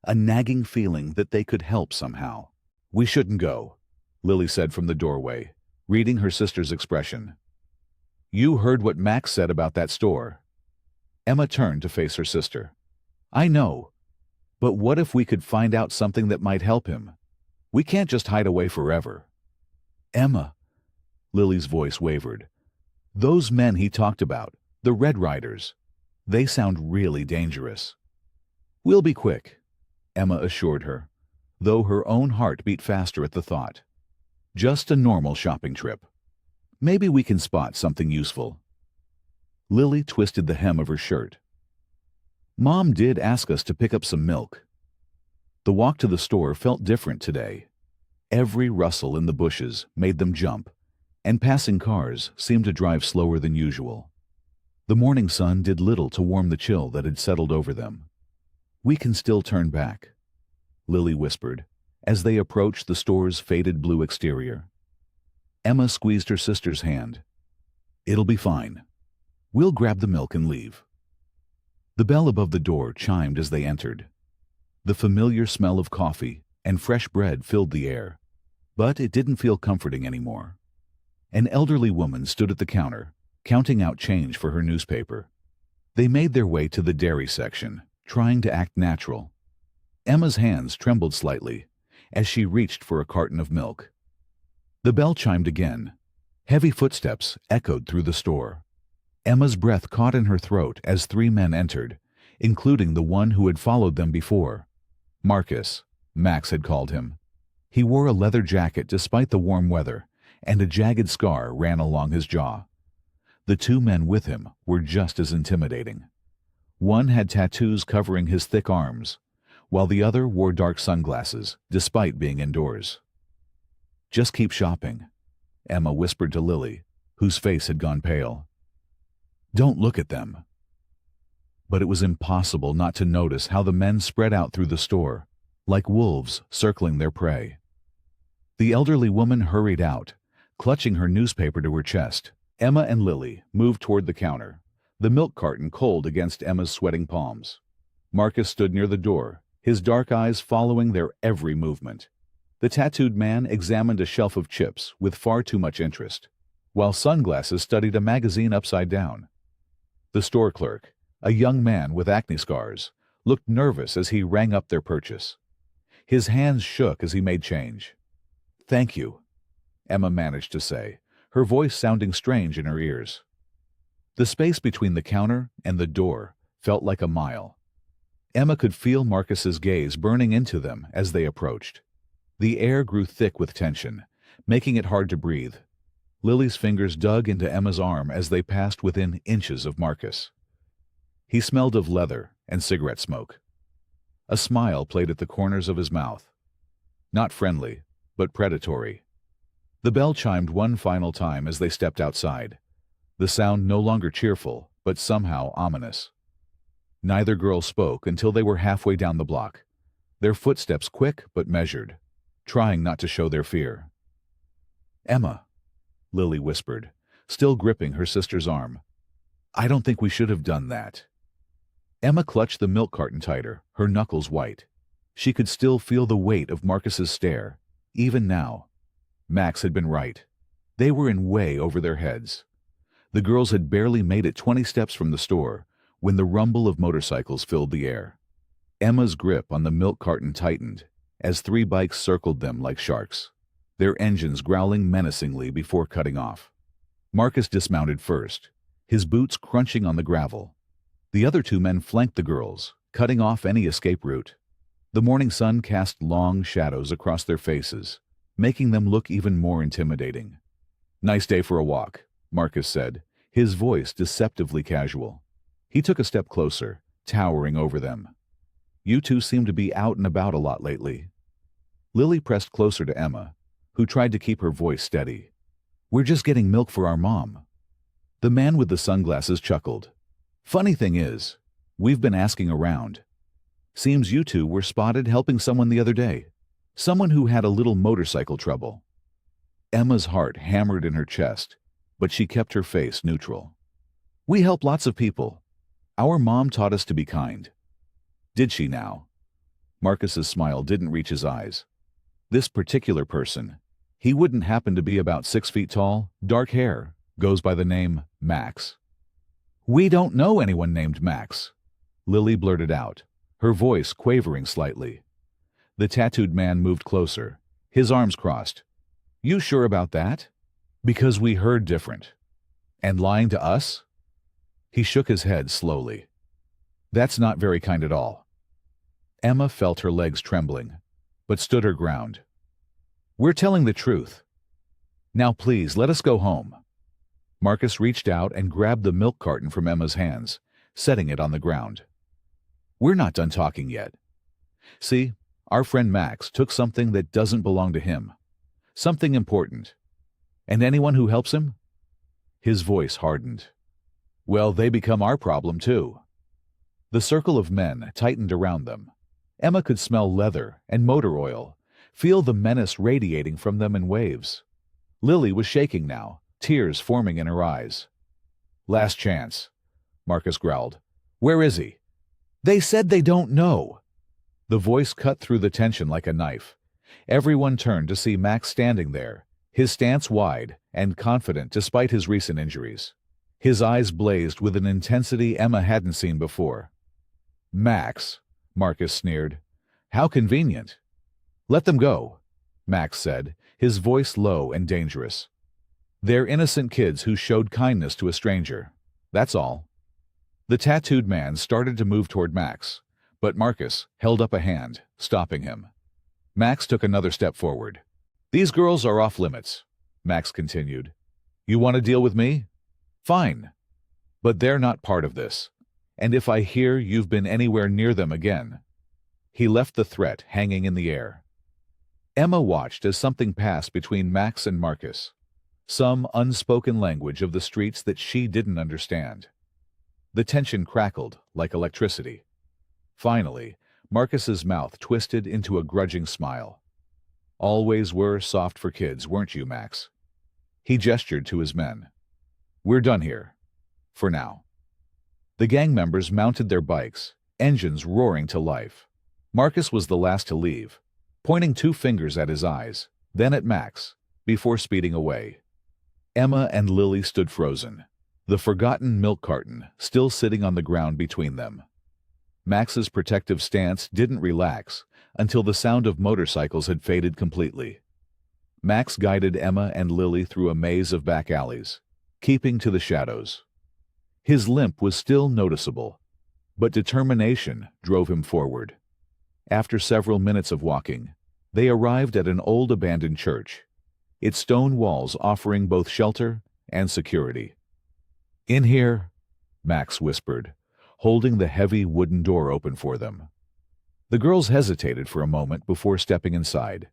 A nagging feeling that they could help somehow. We shouldn't go, Lily said from the doorway, reading her sister's expression. You heard what Max said about that store. Emma turned to face her sister. I know, but what if we could find out something that might help him? We can't just hide away forever. Emma, Lily's voice wavered. Those men he talked about, the Red Riders, they sound really dangerous. We'll be quick, Emma assured her, though her own heart beat faster at the thought. Just a normal shopping trip. Maybe we can spot something useful. Lily twisted the hem of her shirt. Mom did ask us to pick up some milk. The walk to the store felt different today. Every rustle in the bushes made them jump, and passing cars seemed to drive slower than usual. The morning sun did little to warm the chill that had settled over them. We can still turn back, Lily whispered, as they approached the store's faded blue exterior. Emma squeezed her sister's hand. It'll be fine. We'll grab the milk and leave. The bell above the door chimed as they entered. The familiar smell of coffee and fresh bread filled the air, but it didn't feel comforting anymore. An elderly woman stood at the counter, counting out change for her newspaper. They made their way to the dairy section, trying to act natural. Emma's hands trembled slightly as she reached for a carton of milk. The bell chimed again. Heavy footsteps echoed through the store. Emma's breath caught in her throat as three men entered, including the one who had followed them before. Marcus, Max had called him. He wore a leather jacket despite the warm weather, and a jagged scar ran along his jaw. The two men with him were just as intimidating. One had tattoos covering his thick arms, while the other wore dark sunglasses, despite being indoors. Just keep shopping, Emma whispered to Lily, whose face had gone pale. Don't look at them. But it was impossible not to notice how the men spread out through the store, like wolves circling their prey. The elderly woman hurried out, clutching her newspaper to her chest. Emma and Lily moved toward the counter, the milk carton cold against Emma's sweating palms. Marcus stood near the door, his dark eyes following their every movement. The tattooed man examined a shelf of chips with far too much interest, while Sunglasses studied a magazine upside down. The store clerk, a young man with acne scars, looked nervous as he rang up their purchase. His hands shook as he made change. "Thank you," Emma managed to say, her voice sounding strange in her ears. The space between the counter and the door felt like a mile. Emma could feel Marcus's gaze burning into them as they approached. The air grew thick with tension, making it hard to breathe. Lily's fingers dug into Emma's arm as they passed within inches of Marcus. He smelled of leather and cigarette smoke. A smile played at the corners of his mouth. Not friendly, but predatory. The bell chimed one final time as they stepped outside. The sound no longer cheerful, but somehow ominous. Neither girl spoke until they were halfway down the block, their footsteps quick but measured, trying not to show their fear. "Emma," Lily whispered, still gripping her sister's arm. "I don't think we should have done that." Emma clutched the milk carton tighter, her knuckles white. She could still feel the weight of Marcus's stare, even now. Max had been right. They were in way over their heads. The girls had barely made it 20 steps from the store when the rumble of motorcycles filled the air. Emma's grip on the milk carton tightened as 3 bikes circled them like sharks, their engines growling menacingly before cutting off. Marcus dismounted first, his boots crunching on the gravel. The other 2 men flanked the girls, cutting off any escape route. The morning sun cast long shadows across their faces, making them look even more intimidating. "Nice day for a walk," Marcus said, his voice deceptively casual. He took a step closer, towering over them. "You two seem to be out and about a lot lately." Lily pressed closer to Emma, who tried to keep her voice steady. "We're just getting milk for our mom." The man with the sunglasses chuckled. "Funny thing is, we've been asking around. Seems you two were spotted helping someone the other day. Someone who had a little motorcycle trouble." Emma's heart hammered in her chest, but she kept her face neutral. "We help lots of people. Our mom taught us to be kind." "Did she now?" Marcus's smile didn't reach his eyes. This particular person, he wouldn't happen to be about 6 feet tall, dark hair, goes by the name Max. "We don't know anyone named Max," Lily blurted out, her voice quavering slightly. The tattooed man moved closer, his arms crossed. "You sure about that?" "Because we heard different." "And lying to us?" He shook his head slowly. "That's not very kind at all." Emma felt her legs trembling, but stood her ground. "We're telling the truth. Now please, let us go home." Marcus reached out and grabbed the milk carton from Emma's hands, setting it on the ground. "We're not done talking yet. See, our friend Max took something that doesn't belong to him. Something important. And anyone who helps him?" His voice hardened. "Well, they become our problem too." The circle of men tightened around them. Emma could smell leather and motor oil, feel the menace radiating from them in waves. Lily was shaking now, tears forming in her eyes. "Last chance," Marcus growled. "Where is he?" "They said they don't know." The voice cut through the tension like a knife. Everyone turned to see Max standing there, his stance wide and confident despite his recent injuries. His eyes blazed with an intensity Emma hadn't seen before. "Max," Marcus sneered. "How convenient." "Let them go," Max said, his voice low and dangerous. "They're innocent kids who showed kindness to a stranger. That's all." The tattooed man started to move toward Max, but Marcus held up a hand, stopping him. Max took another step forward. "These girls are off limits," Max continued. "You want to deal with me? Fine. But they're not part of this. And if I hear you've been anywhere near them again..." He left the threat hanging in the air. Emma watched as something passed between Max and Marcus. Some unspoken language of the streets that she didn't understand. The tension crackled like electricity. Finally, Marcus's mouth twisted into a grudging smile. "Always were soft for kids, weren't you, Max?" He gestured to his men. "We're done here. For now." The gang members mounted their bikes, engines roaring to life. Marcus was the last to leave, pointing 2 fingers at his eyes, then at Max, before speeding away. Emma and Lily stood frozen, the forgotten milk carton still sitting on the ground between them. Max's protective stance didn't relax until the sound of motorcycles had faded completely. Max guided Emma and Lily through a maze of back alleys, keeping to the shadows. His limp was still noticeable, but determination drove him forward. After several minutes of walking, they arrived at an old abandoned church, its stone walls offering both shelter and security. "In here," Max whispered, holding the heavy wooden door open for them. The girls hesitated for a moment before stepping inside.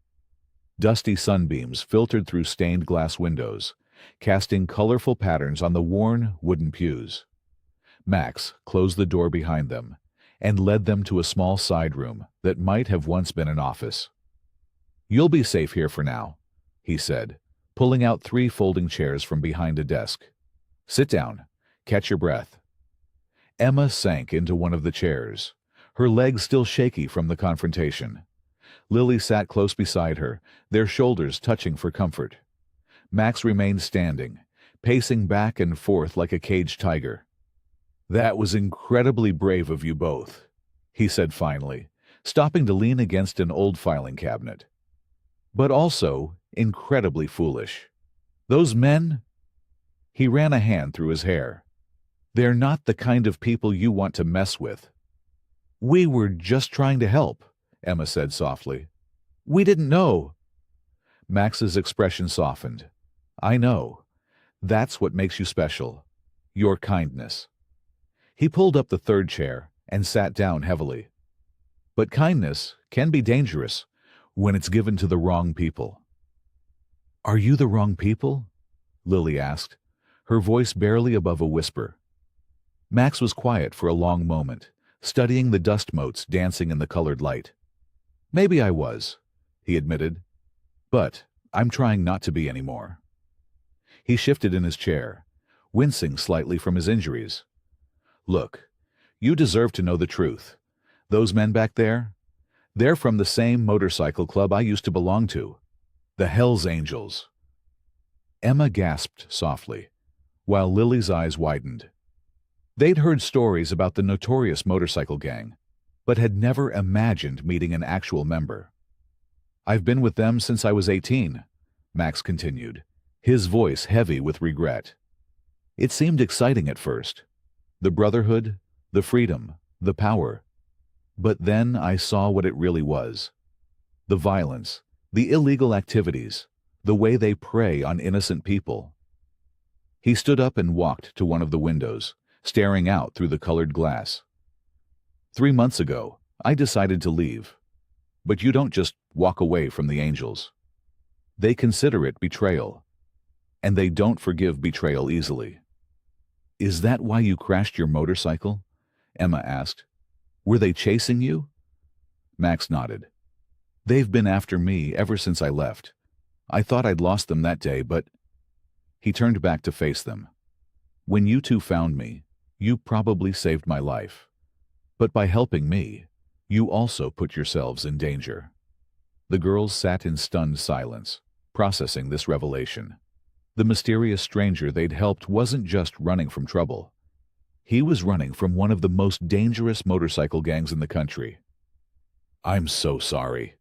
Dusty sunbeams filtered through stained glass windows, casting colorful patterns on the worn wooden pews. Max closed the door behind them and led them to a small side room that might have once been an office. "You'll be safe here for now," he said, pulling out 3 folding chairs from behind a desk. "Sit down. Catch your breath." Emma sank into one of the chairs, her legs still shaky from the confrontation. Lily sat close beside her, their shoulders touching for comfort. Max remained standing, pacing back and forth like a caged tiger. "That was incredibly brave of you both," he said finally, stopping to lean against an old filing cabinet. "But also incredibly foolish. Those men—" He ran a hand through his hair. "They're not the kind of people you want to mess with." "We were just trying to help," Emma said softly. "We didn't know." Max's expression softened. "I know. That's what makes you special. Your kindness." He pulled up the 3rd chair and sat down heavily. "But kindness can be dangerous when it's given to the wrong people." "Are you the wrong people?" Lily asked, her voice barely above a whisper. Max was quiet for a long moment, studying the dust motes dancing in the colored light. "Maybe I was," he admitted, "but I'm trying not to be anymore." He shifted in his chair, wincing slightly from his injuries. "Look, you deserve to know the truth. Those men back there, they're from the same motorcycle club I used to belong to, the Hells Angels." Emma gasped softly, while Lily's eyes widened. They'd heard stories about the notorious motorcycle gang, but had never imagined meeting an actual member. "I've been with them since I was 18, Max continued, his voice heavy with regret. "It seemed exciting at first. The brotherhood, the freedom, the power. But then I saw what it really was. The violence, the illegal activities, the way they prey on innocent people." He stood up and walked to one of the windows, staring out through the colored glass. 3 months ago, I decided to leave. But you don't just walk away from the Angels. They consider it betrayal. And they don't forgive betrayal easily. "Is that why you crashed your motorcycle?" Emma asked. "Were they chasing you?" Max nodded. "They've been after me ever since I left. I thought I'd lost them that day, but—" He turned back to face them. "When you two found me, you probably saved my life. But by helping me, you also put yourselves in danger." The girls sat in stunned silence, processing this revelation. The mysterious stranger they'd helped wasn't just running from trouble. He was running from one of the most dangerous motorcycle gangs in the country. "I'm so sorry,"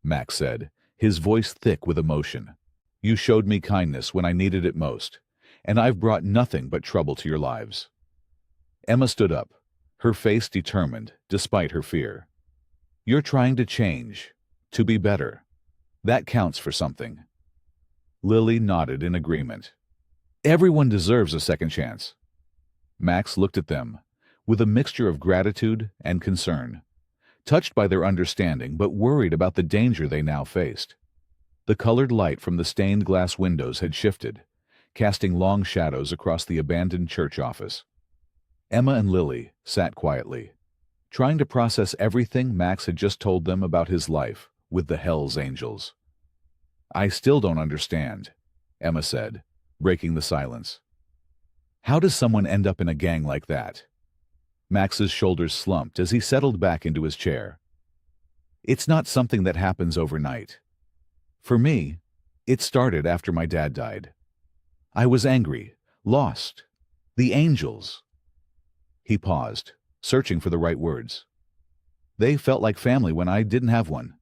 Max said, his voice thick with emotion. "You showed me kindness when I needed it most, and I've brought nothing but trouble to your lives." Emma stood up, her face determined despite her fear. "You're trying to change, to be better. That counts for something." Lily nodded in agreement. "Everyone deserves a second chance." Max looked at them, with a mixture of gratitude and concern, touched by their understanding but worried about the danger they now faced. The colored light from the stained glass windows had shifted, casting long shadows across the abandoned church office. Emma and Lily sat quietly, trying to process everything Max had just told them about his life with the Hells Angels. "I still don't understand," Emma said, breaking the silence. "How does someone end up in a gang like that?" Max's shoulders slumped as he settled back into his chair. "It's not something that happens overnight. For me, it started after my dad died. I was angry, lost. The Angels." He paused, searching for the right words. "They felt like family when I didn't have one."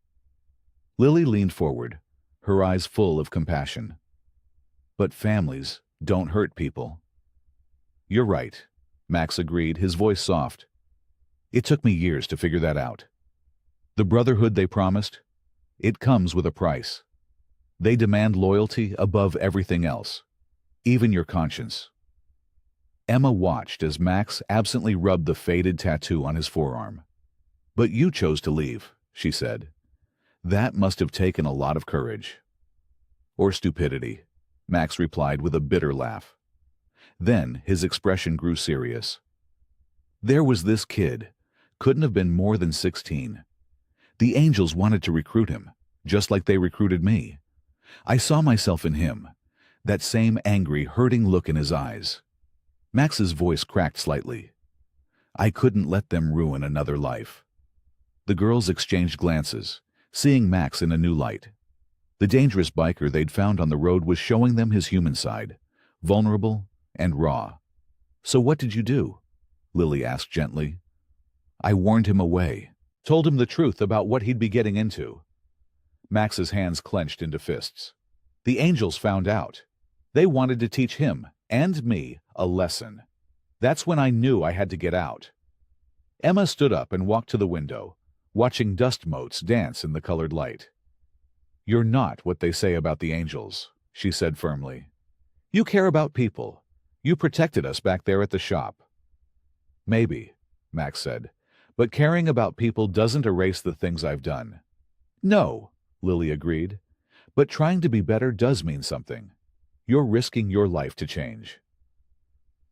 Lily leaned forward, her eyes full of compassion. "But families don't hurt people." "You're right. Max agreed, his voice soft. It took me years to figure that out. The brotherhood they promised, it comes with a price. They demand loyalty above everything else, even your conscience. Emma watched as Max absently rubbed the faded tattoo on his forearm. But you chose to leave, she said. That must have taken a lot of courage. Or stupidity, Max replied with a bitter laugh. Then his expression grew serious. There was this kid, couldn't have been more than 16. The Angels wanted to recruit him, just like they recruited me. I saw myself in him, that same angry, hurting look in his eyes. Max's voice cracked slightly. I couldn't let them ruin another life. The girls exchanged glances, seeing Max in a new light. The dangerous biker they'd found on the road was showing them his human side, vulnerable and raw. So what did you do? Lily asked gently. I warned him away, told him the truth about what he'd be getting into. Max's hands clenched into fists. The Angels found out. They wanted to teach him, and me, a lesson. That's when I knew I had to get out. Emma stood up and walked to the window, watching dust motes dance in the colored light. You're not what they say about the Angels, she said firmly. You care about people. You protected us back there at the shop. Maybe, Max said, but caring about people doesn't erase the things I've done. No, Lily agreed, but trying to be better does mean something. You're risking your life to change.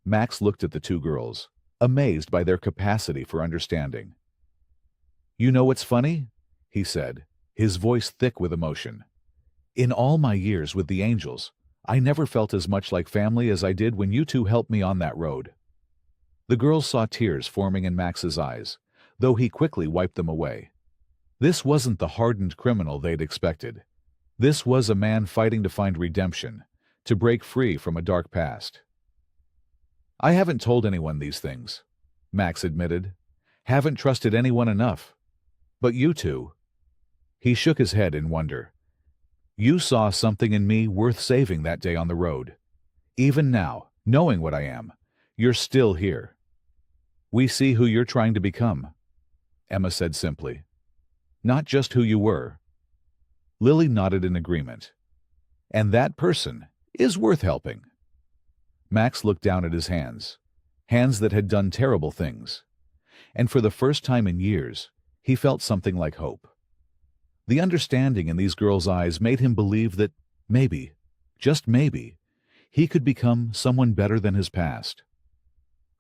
Max looked at the two girls, amazed by their capacity for understanding. You know what's funny? He said, his voice thick with emotion. In all my years with the Angels, I never felt as much like family as I did when you two helped me on that road. The girls saw tears forming in Max's eyes, though he quickly wiped them away. This wasn't the hardened criminal they'd expected. This was a man fighting to find redemption, to break free from a dark past. I haven't told anyone these things, Max admitted. Haven't trusted anyone enough. But you two. He shook his head in wonder. You saw something in me worth saving that day on the road. Even now, knowing what I am, you're still here. We see who you're trying to become, Emma said simply. Not just who you were. Lily nodded in agreement. And that person is worth helping. Max looked down at his hands, hands that had done terrible things. And for the first time in years, he felt something like hope. The understanding in these girls' eyes made him believe that maybe, just maybe, he could become someone better than his past.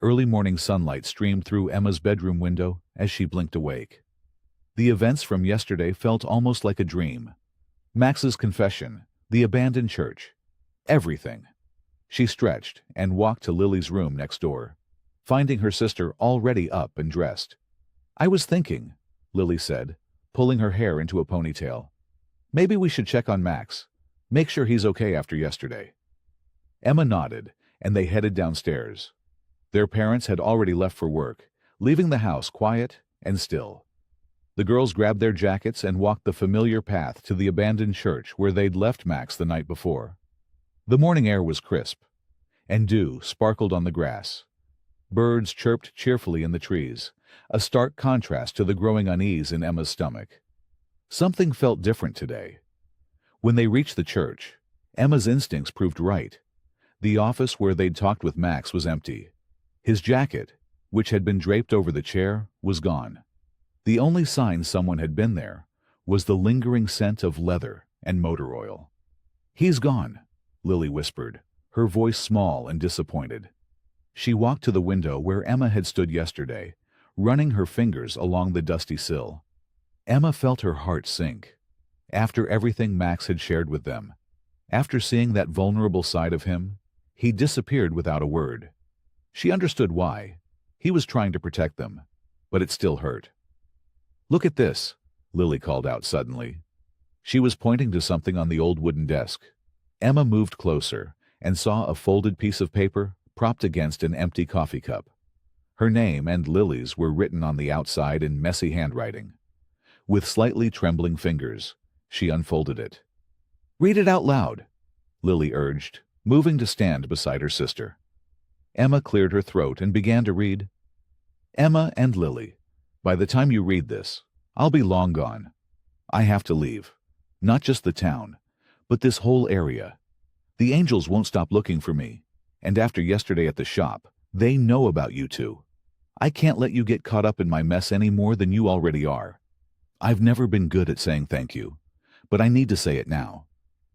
Early morning sunlight streamed through Emma's bedroom window as she blinked awake. The events from yesterday felt almost like a dream. Max's confession, the abandoned church, everything. She stretched and walked to Lily's room next door, finding her sister already up and dressed. I was thinking, Lily said, pulling her hair into a ponytail. Maybe we should check on Max, make sure he's okay after yesterday. Emma nodded, and they headed downstairs. Their parents had already left for work, leaving the house quiet and still. The girls grabbed their jackets and walked the familiar path to the abandoned church where they'd left Max the night before. The morning air was crisp, and dew sparkled on the grass. Birds chirped cheerfully in the trees, a stark contrast to the growing unease in Emma's stomach. Something felt different today. When they reached the church, Emma's instincts proved right. The office where they'd talked with Max was empty. His jacket, which had been draped over the chair, was gone. The only sign someone had been there was the lingering scent of leather and motor oil. He's gone, Lily whispered, her voice small and disappointed. She walked to the window where Emma had stood yesterday, running her fingers along the dusty sill. Emma felt her heart sink. After everything Max had shared with them, after seeing that vulnerable side of him, he disappeared without a word. She understood why. He was trying to protect them, but it still hurt. Look at this, Lily called out suddenly. She was pointing to something on the old wooden desk. Emma moved closer and saw a folded piece of paper propped against an empty coffee cup. Her name and Lily's were written on the outside in messy handwriting. With slightly trembling fingers, she unfolded it. Read it out loud, Lily urged, moving to stand beside her sister. Emma cleared her throat and began to read. Emma and Lily, by the time you read this, I'll be long gone. I have to leave. Not just the town, but this whole area. The angels won't stop looking for me, and after yesterday at the shop, they know about you two. I can't let you get caught up in my mess any more than you already are. I've never been good at saying thank you, but I need to say it now.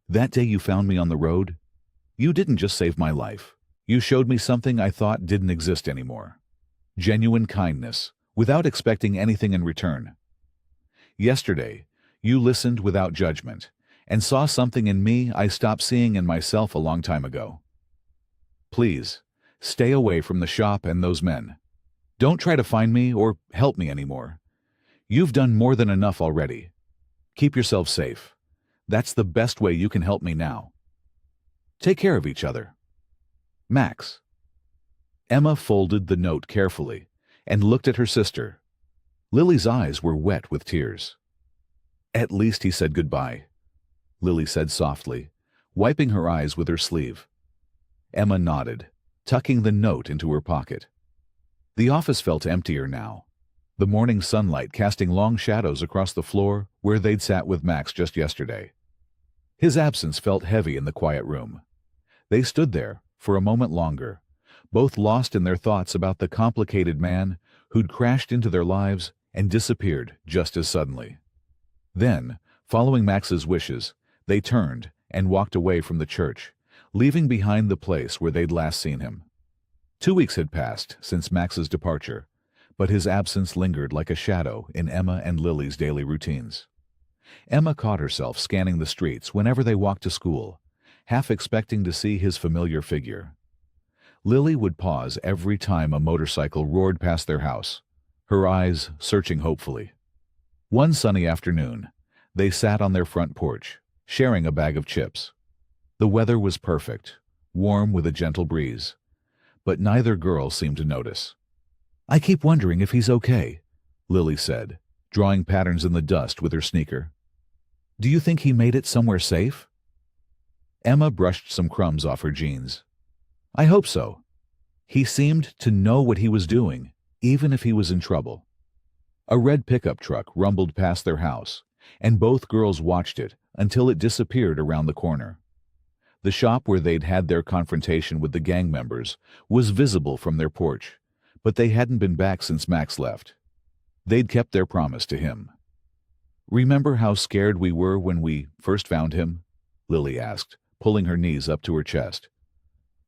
That day you found me on the road, you didn't just save my life. You showed me something I thought didn't exist anymore. Genuine kindness, without expecting anything in return. Yesterday, you listened without judgment, and saw something in me I stopped seeing in myself a long time ago. Please, stay away from the shop and those men. Don't try to find me or help me anymore. You've done more than enough already. Keep yourself safe. That's the best way you can help me now. Take care of each other. Max. Emma folded the note carefully and looked at her sister. Lily's eyes were wet with tears. At least he said goodbye, Lily said softly, wiping her eyes with her sleeve. Emma nodded, tucking the note into her pocket. The office felt emptier now, the morning sunlight casting long shadows across the floor where they'd sat with Max just yesterday. His absence felt heavy in the quiet room. They stood there for a moment longer, both lost in their thoughts about the complicated man who'd crashed into their lives and disappeared just as suddenly. Then, following Max's wishes, they turned and walked away from the church, leaving behind the place where they'd last seen him. 2 weeks had passed since Max's departure, but his absence lingered like a shadow in Emma and Lily's daily routines. Emma caught herself scanning the streets whenever they walked to school, half expecting to see his familiar figure. Lily would pause every time a motorcycle roared past their house, her eyes searching hopefully. One sunny afternoon, they sat on their front porch, sharing a bag of chips. The weather was perfect, warm with a gentle breeze, but neither girl seemed to notice. I keep wondering if he's okay, Lily said, drawing patterns in the dust with her sneaker. Do you think he made it somewhere safe? Emma brushed some crumbs off her jeans. I hope so. He seemed to know what he was doing, even if he was in trouble. A red pickup truck rumbled past their house, and both girls watched it until it disappeared around the corner. The shop where they'd had their confrontation with the gang members was visible from their porch, but they hadn't been back since Max left. They'd kept their promise to him. Remember how scared we were when we first found him? Lily asked, pulling her knees up to her chest.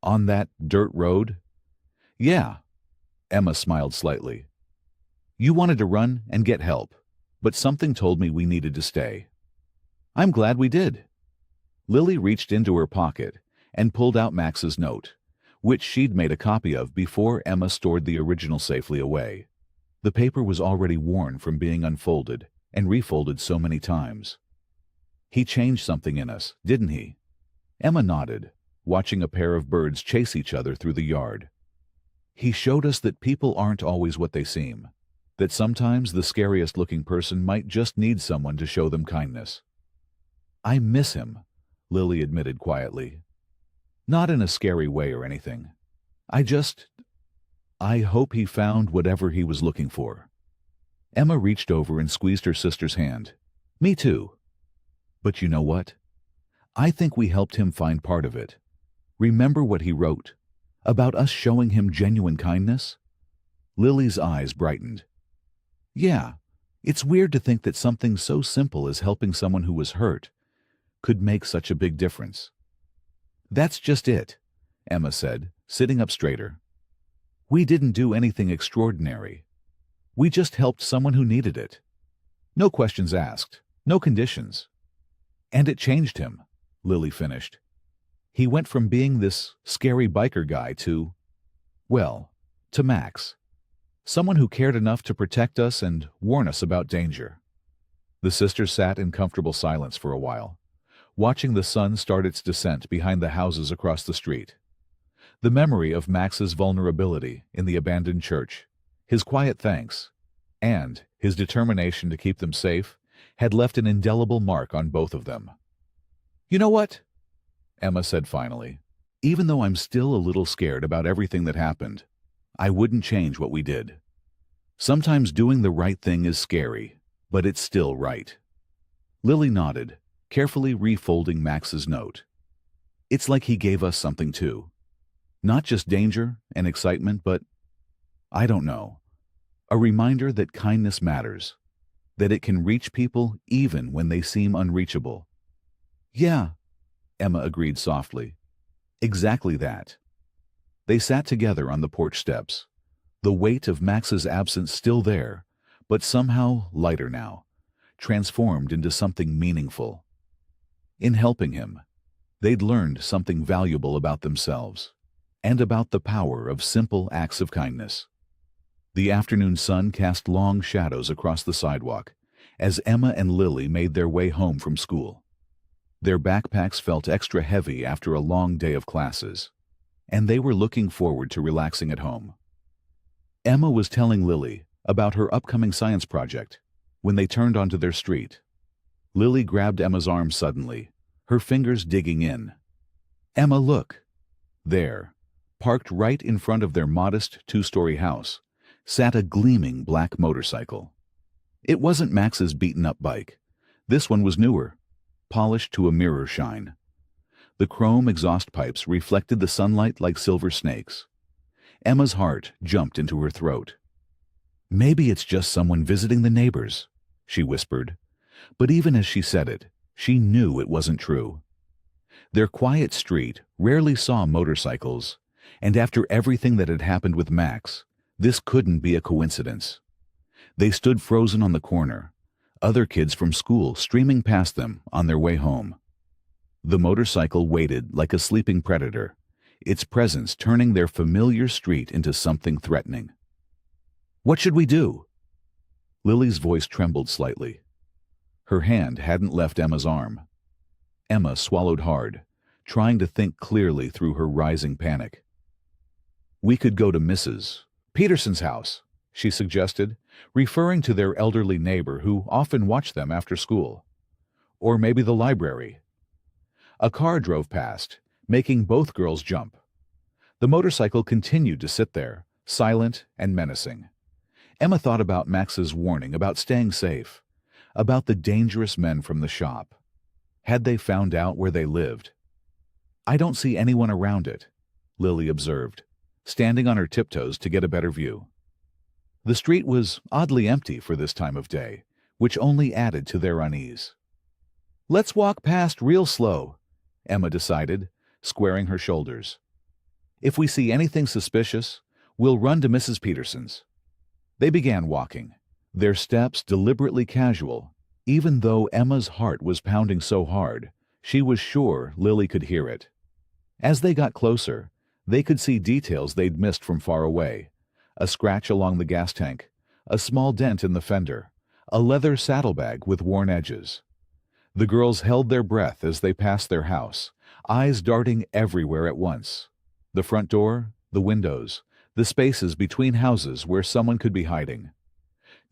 On that dirt road? Yeah. Emma smiled slightly. You wanted to run and get help, but something told me we needed to stay. I'm glad we did. Lily reached into her pocket and pulled out Max's note, which she'd made a copy of before Emma stored the original safely away. The paper was already worn from being unfolded and refolded so many times. He changed something in us, didn't he? Emma nodded, watching a pair of birds chase each other through the yard. He showed us that people aren't always what they seem, that sometimes the scariest-looking person might just need someone to show them kindness. I miss him, Lily admitted quietly. Not in a scary way or anything. I hope he found whatever he was looking for. Emma reached over and squeezed her sister's hand. Me too. But you know what? I think we helped him find part of it. Remember what he wrote? About us showing him genuine kindness? Lily's eyes brightened. Yeah, it's weird to think that something so simple as helping someone who was hurt could make such a big difference. That's just it, Emma said, sitting up straighter. We didn't do anything extraordinary. We just helped someone who needed it. No questions asked, no conditions. And it changed him, Lily finished. He went from being this scary biker guy to Max. Someone who cared enough to protect us and warn us about danger. The sisters sat in comfortable silence for a while, watching the sun start its descent behind the houses across the street. The memory of Max's vulnerability in the abandoned church, his quiet thanks, and his determination to keep them safe had left an indelible mark on both of them. You know what? Emma said finally. Even though I'm still a little scared about everything that happened, I wouldn't change what we did. Sometimes doing the right thing is scary, but it's still right. Lily nodded, carefully refolding Max's note. It's like he gave us something too. Not just danger and excitement, but, I don't know, a reminder that kindness matters, that it can reach people even when they seem unreachable. Yeah, Emma agreed softly. Exactly that. They sat together on the porch steps, the weight of Max's absence still there, but somehow lighter now, transformed into something meaningful. In helping him, they'd learned something valuable about themselves and about the power of simple acts of kindness. The afternoon sun cast long shadows across the sidewalk as Emma and Lily made their way home from school. Their backpacks felt extra heavy after a long day of classes, and they were looking forward to relaxing at home. Emma was telling Lily about her upcoming science project when they turned onto their street. Lily grabbed Emma's arm suddenly, her fingers digging in. Emma, look! There, parked right in front of their modest two-story house, sat a gleaming black motorcycle. It wasn't Max's beaten-up bike. This one was newer, polished to a mirror shine. The chrome exhaust pipes reflected the sunlight like silver snakes. Emma's heart jumped into her throat. Maybe it's just someone visiting the neighbors, she whispered. But even as she said it, she knew it wasn't true. Their quiet street rarely saw motorcycles, and after everything that had happened with Max, this couldn't be a coincidence. They stood frozen on the corner, other kids from school streaming past them on their way home. The motorcycle waited like a sleeping predator, its presence turning their familiar street into something threatening. What should we do? Lily's voice trembled slightly. Her hand hadn't left Emma's arm. Emma swallowed hard, trying to think clearly through her rising panic. We could go to Mrs. Peterson's house, she suggested, referring to their elderly neighbor who often watched them after school. Or maybe the library. A car drove past, making both girls jump. The motorcycle continued to sit there, silent and menacing. Emma thought about Max's warning about staying safe, about the dangerous men from the shop. Had they found out where they lived? I don't see anyone around it, Lily observed, standing on her tiptoes to get a better view. The street was oddly empty for this time of day, which only added to their unease. Let's walk past real slow, Emma decided, squaring her shoulders. If we see anything suspicious, we'll run to Mrs. Peterson's. They began walking, their steps deliberately casual, even though Emma's heart was pounding so hard, she was sure Lily could hear it. As they got closer, they could see details they'd missed from far away. A scratch along the gas tank, a small dent in the fender, a leather saddlebag with worn edges. The girls held their breath as they passed their house, eyes darting everywhere at once. The front door, the windows, the spaces between houses where someone could be hiding.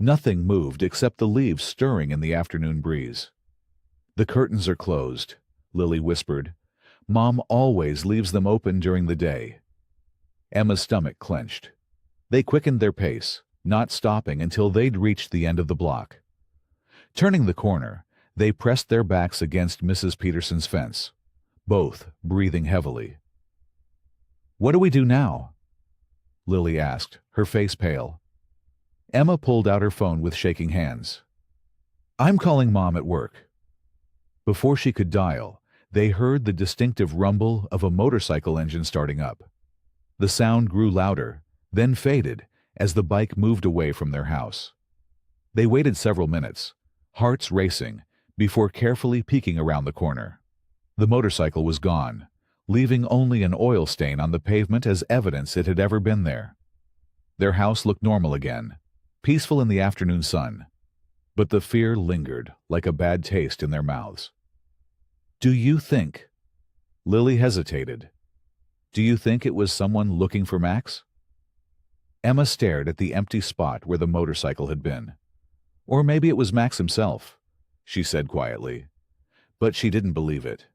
Nothing moved except the leaves stirring in the afternoon breeze. The curtains are closed, Lily whispered. Mom always leaves them open during the day. Emma's stomach clenched. They quickened their pace, not stopping until they'd reached the end of the block. Turning the corner, they pressed their backs against Mrs. Peterson's fence, both breathing heavily. What do we do now? Lily asked, her face pale. Emma pulled out her phone with shaking hands. I'm calling Mom at work. Before she could dial, they heard the distinctive rumble of a motorcycle engine starting up. The sound grew louder, then faded as the bike moved away from their house. They waited several minutes, hearts racing, before carefully peeking around the corner. The motorcycle was gone, leaving only an oil stain on the pavement as evidence it had ever been there. Their house looked normal again, peaceful in the afternoon sun, but the fear lingered like a bad taste in their mouths. Do you think? Lily hesitated. Do you think it was someone looking for Max? Emma stared at the empty spot where the motorcycle had been. Or maybe it was Max himself, she said quietly. But she didn't believe it.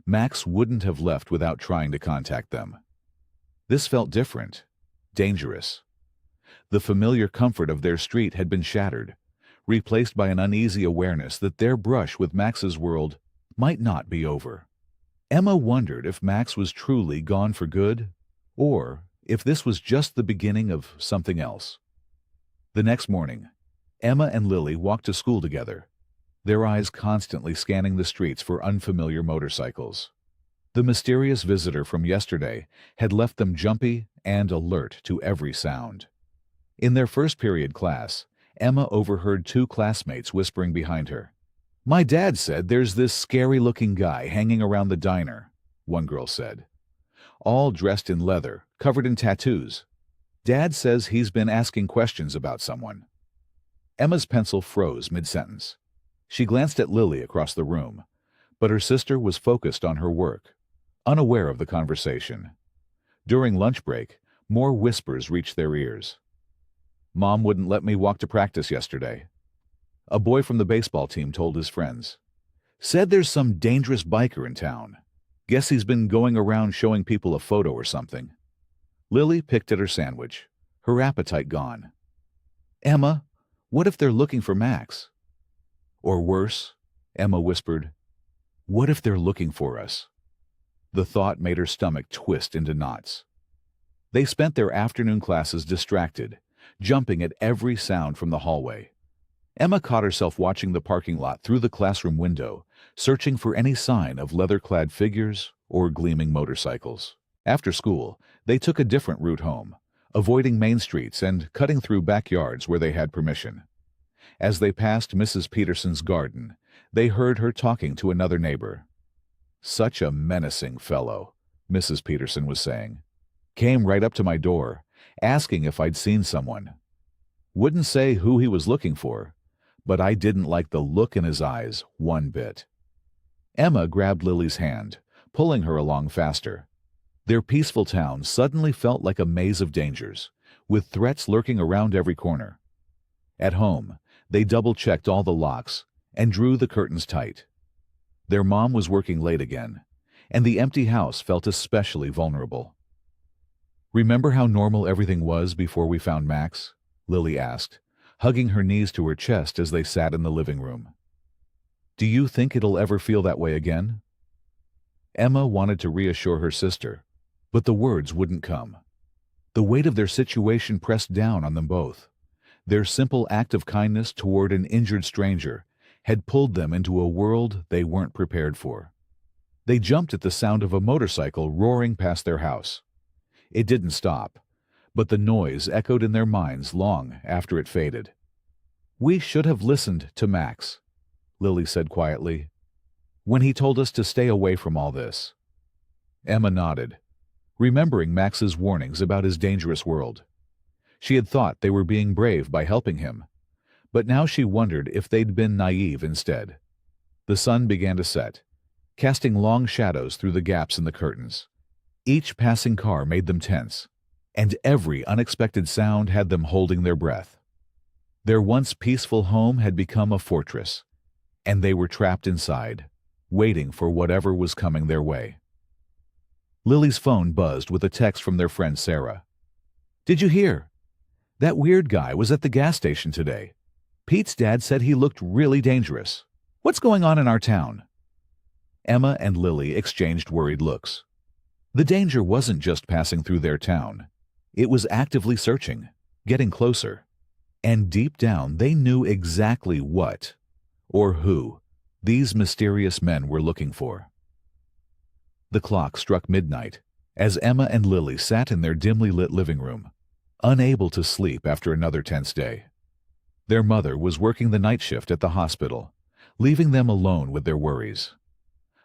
Max wouldn't have left without trying to contact them. This felt different, dangerous. The familiar comfort of their street had been shattered, replaced by an uneasy awareness that their brush with Max's world might not be over. Emma wondered if Max was truly gone for good, or if this was just the beginning of something else. The next morning, Emma and Lily walked to school together, their eyes constantly scanning the streets for unfamiliar motorcycles. The mysterious visitor from yesterday had left them jumpy and alert to every sound. In their first period class, Emma overheard two classmates whispering behind her. "My dad said there's this scary-looking guy hanging around the diner," one girl said. "All dressed in leather, covered in tattoos. Dad says he's been asking questions about someone." Emma's pencil froze mid-sentence. She glanced at Lily across the room, but her sister was focused on her work, unaware of the conversation. During lunch break, more whispers reached their ears. "Mom wouldn't let me walk to practice yesterday," a boy from the baseball team told his friends. "Said there's some dangerous biker in town. Guess he's been going around showing people a photo or something." Lily picked at her sandwich, her appetite gone. "Emma, what if they're looking for Max?" "Or worse," Emma whispered, "what if they're looking for us?" The thought made her stomach twist into knots. They spent their afternoon classes distracted, jumping at every sound from the hallway. Emma caught herself watching the parking lot through the classroom window, searching for any sign of leather-clad figures or gleaming motorcycles. After school, they took a different route home, avoiding main streets and cutting through backyards where they had permission. As they passed Mrs. Peterson's garden, they heard her talking to another neighbor. "Such a menacing fellow," Mrs. Peterson was saying. "Came right up to my door, asking if I'd seen someone. Wouldn't say who he was looking for, but I didn't like the look in his eyes one bit." Emma grabbed Lily's hand, pulling her along faster. Their peaceful town suddenly felt like a maze of dangers, with threats lurking around every corner. At home, they double-checked all the locks and drew the curtains tight. Their mom was working late again, and the empty house felt especially vulnerable. "Remember how normal everything was before we found Max?" Lily asked, hugging her knees to her chest as they sat in the living room. "Do you think it'll ever feel that way again?" Emma wanted to reassure her sister, but the words wouldn't come. The weight of their situation pressed down on them both. Their simple act of kindness toward an injured stranger had pulled them into a world they weren't prepared for. They jumped at the sound of a motorcycle roaring past their house. It didn't stop, but the noise echoed in their minds long after it faded. "We should have listened to Max," Lily said quietly, "when he told us to stay away from all this." Emma nodded, remembering Max's warnings about his dangerous world. She had thought they were being brave by helping him, but now she wondered if they'd been naive instead. The sun began to set, casting long shadows through the gaps in the curtains. Each passing car made them tense, and every unexpected sound had them holding their breath. Their once peaceful home had become a fortress, and they were trapped inside, waiting for whatever was coming their way. Lily's phone buzzed with a text from their friend Sarah. "Did you hear? That weird guy was at the gas station today. Pete's dad said he looked really dangerous. What's going on in our town?" Emma and Lily exchanged worried looks. The danger wasn't just passing through their town. It was actively searching, getting closer. And deep down they knew exactly what, or who, these mysterious men were looking for. The clock struck midnight as Emma and Lily sat in their dimly lit living room, unable to sleep after another tense day. Their mother was working the night shift at the hospital, leaving them alone with their worries.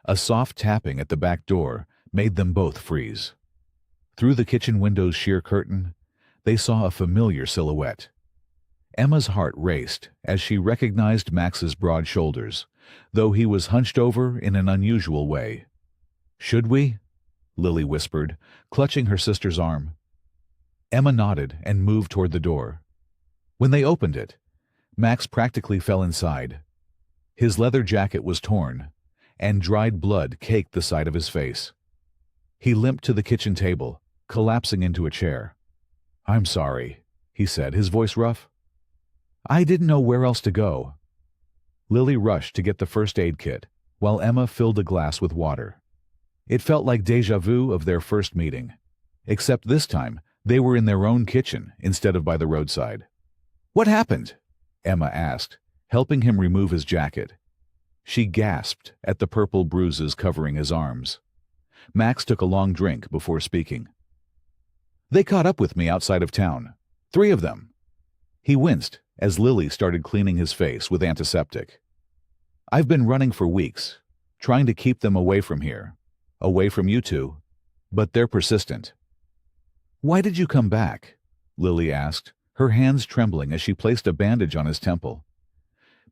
A soft tapping at the back door made them both freeze. Through the kitchen window's sheer curtain, they saw a familiar silhouette. Emma's heart raced as she recognized Max's broad shoulders, though he was hunched over in an unusual way. "Should we?" Lily whispered, clutching her sister's arm. Emma nodded and moved toward the door. When they opened it, Max practically fell inside. His leather jacket was torn, and dried blood caked the side of his face. He limped to the kitchen table, collapsing into a chair. "I'm sorry," he said, his voice rough. "I didn't know where else to go." Lily rushed to get the first aid kit, while Emma filled a glass with water. It felt like déjà vu of their first meeting, except this time they were in their own kitchen instead of by the roadside. "What happened?" Emma asked, helping him remove his jacket. She gasped at the purple bruises covering his arms. Max took a long drink before speaking. "They caught up with me outside of town. 3 of them." He winced as Lily started cleaning his face with antiseptic. "I've been running for weeks, trying to keep them away from here, away from you two, but they're persistent." "Why did you come back?" Lily asked, her hands trembling as she placed a bandage on his temple.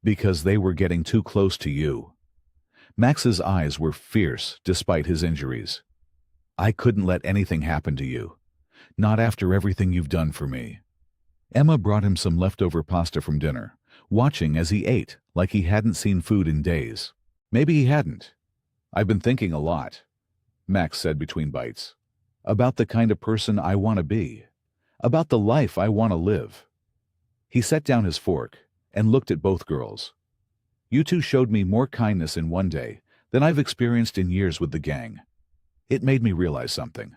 "Because they were getting too close to you." Max's eyes were fierce despite his injuries. "I couldn't let anything happen to you. Not after everything you've done for me." Emma brought him some leftover pasta from dinner, watching as he ate like he hadn't seen food in days. "Maybe he hadn't. I've been thinking a lot," Max said between bites. "About the kind of person I want to be. About the life I want to live." He set down his fork and looked at both girls. "You two showed me more kindness in one day than I've experienced in years with the gang. It made me realize something."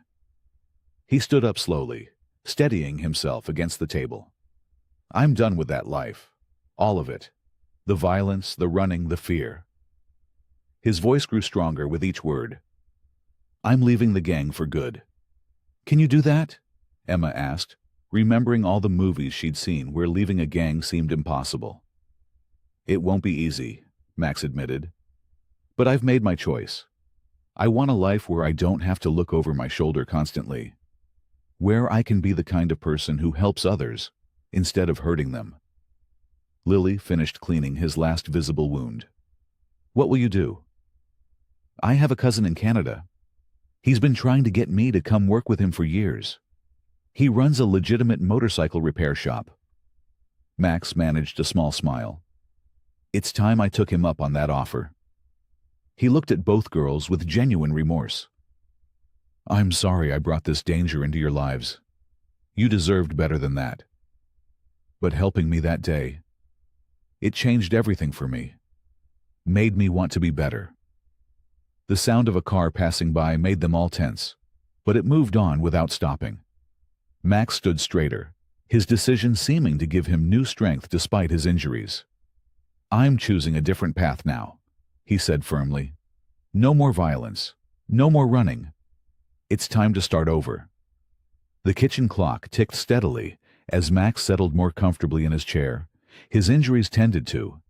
He stood up slowly, steadying himself against the table. "I'm done with that life. All of it. The violence, the running, the fear." His voice grew stronger with each word. "I'm leaving the gang for good." "Can you do that?" Emma asked, remembering all the movies she'd seen where leaving a gang seemed impossible. "It won't be easy," Max admitted. "But I've made my choice. I want a life where I don't have to look over my shoulder constantly. Where I can be the kind of person who helps others instead of hurting them." Lily finished cleaning his last visible wound. "What will you do?" "I have a cousin in Canada. He's been trying to get me to come work with him for years. He runs a legitimate motorcycle repair shop." Max managed a small smile. "It's time I took him up on that offer." He looked at both girls with genuine remorse. "I'm sorry I brought this danger into your lives. You deserved better than that. But helping me that day, it changed everything for me. Made me want to be better." The sound of a car passing by made them all tense, but it moved on without stopping. Max stood straighter, his decision seeming to give him new strength despite his injuries. "I'm choosing a different path now," he said firmly. "No more violence. No more running. It's time to start over." The kitchen clock ticked steadily as Max settled more comfortably in his chair, his injuries tended to,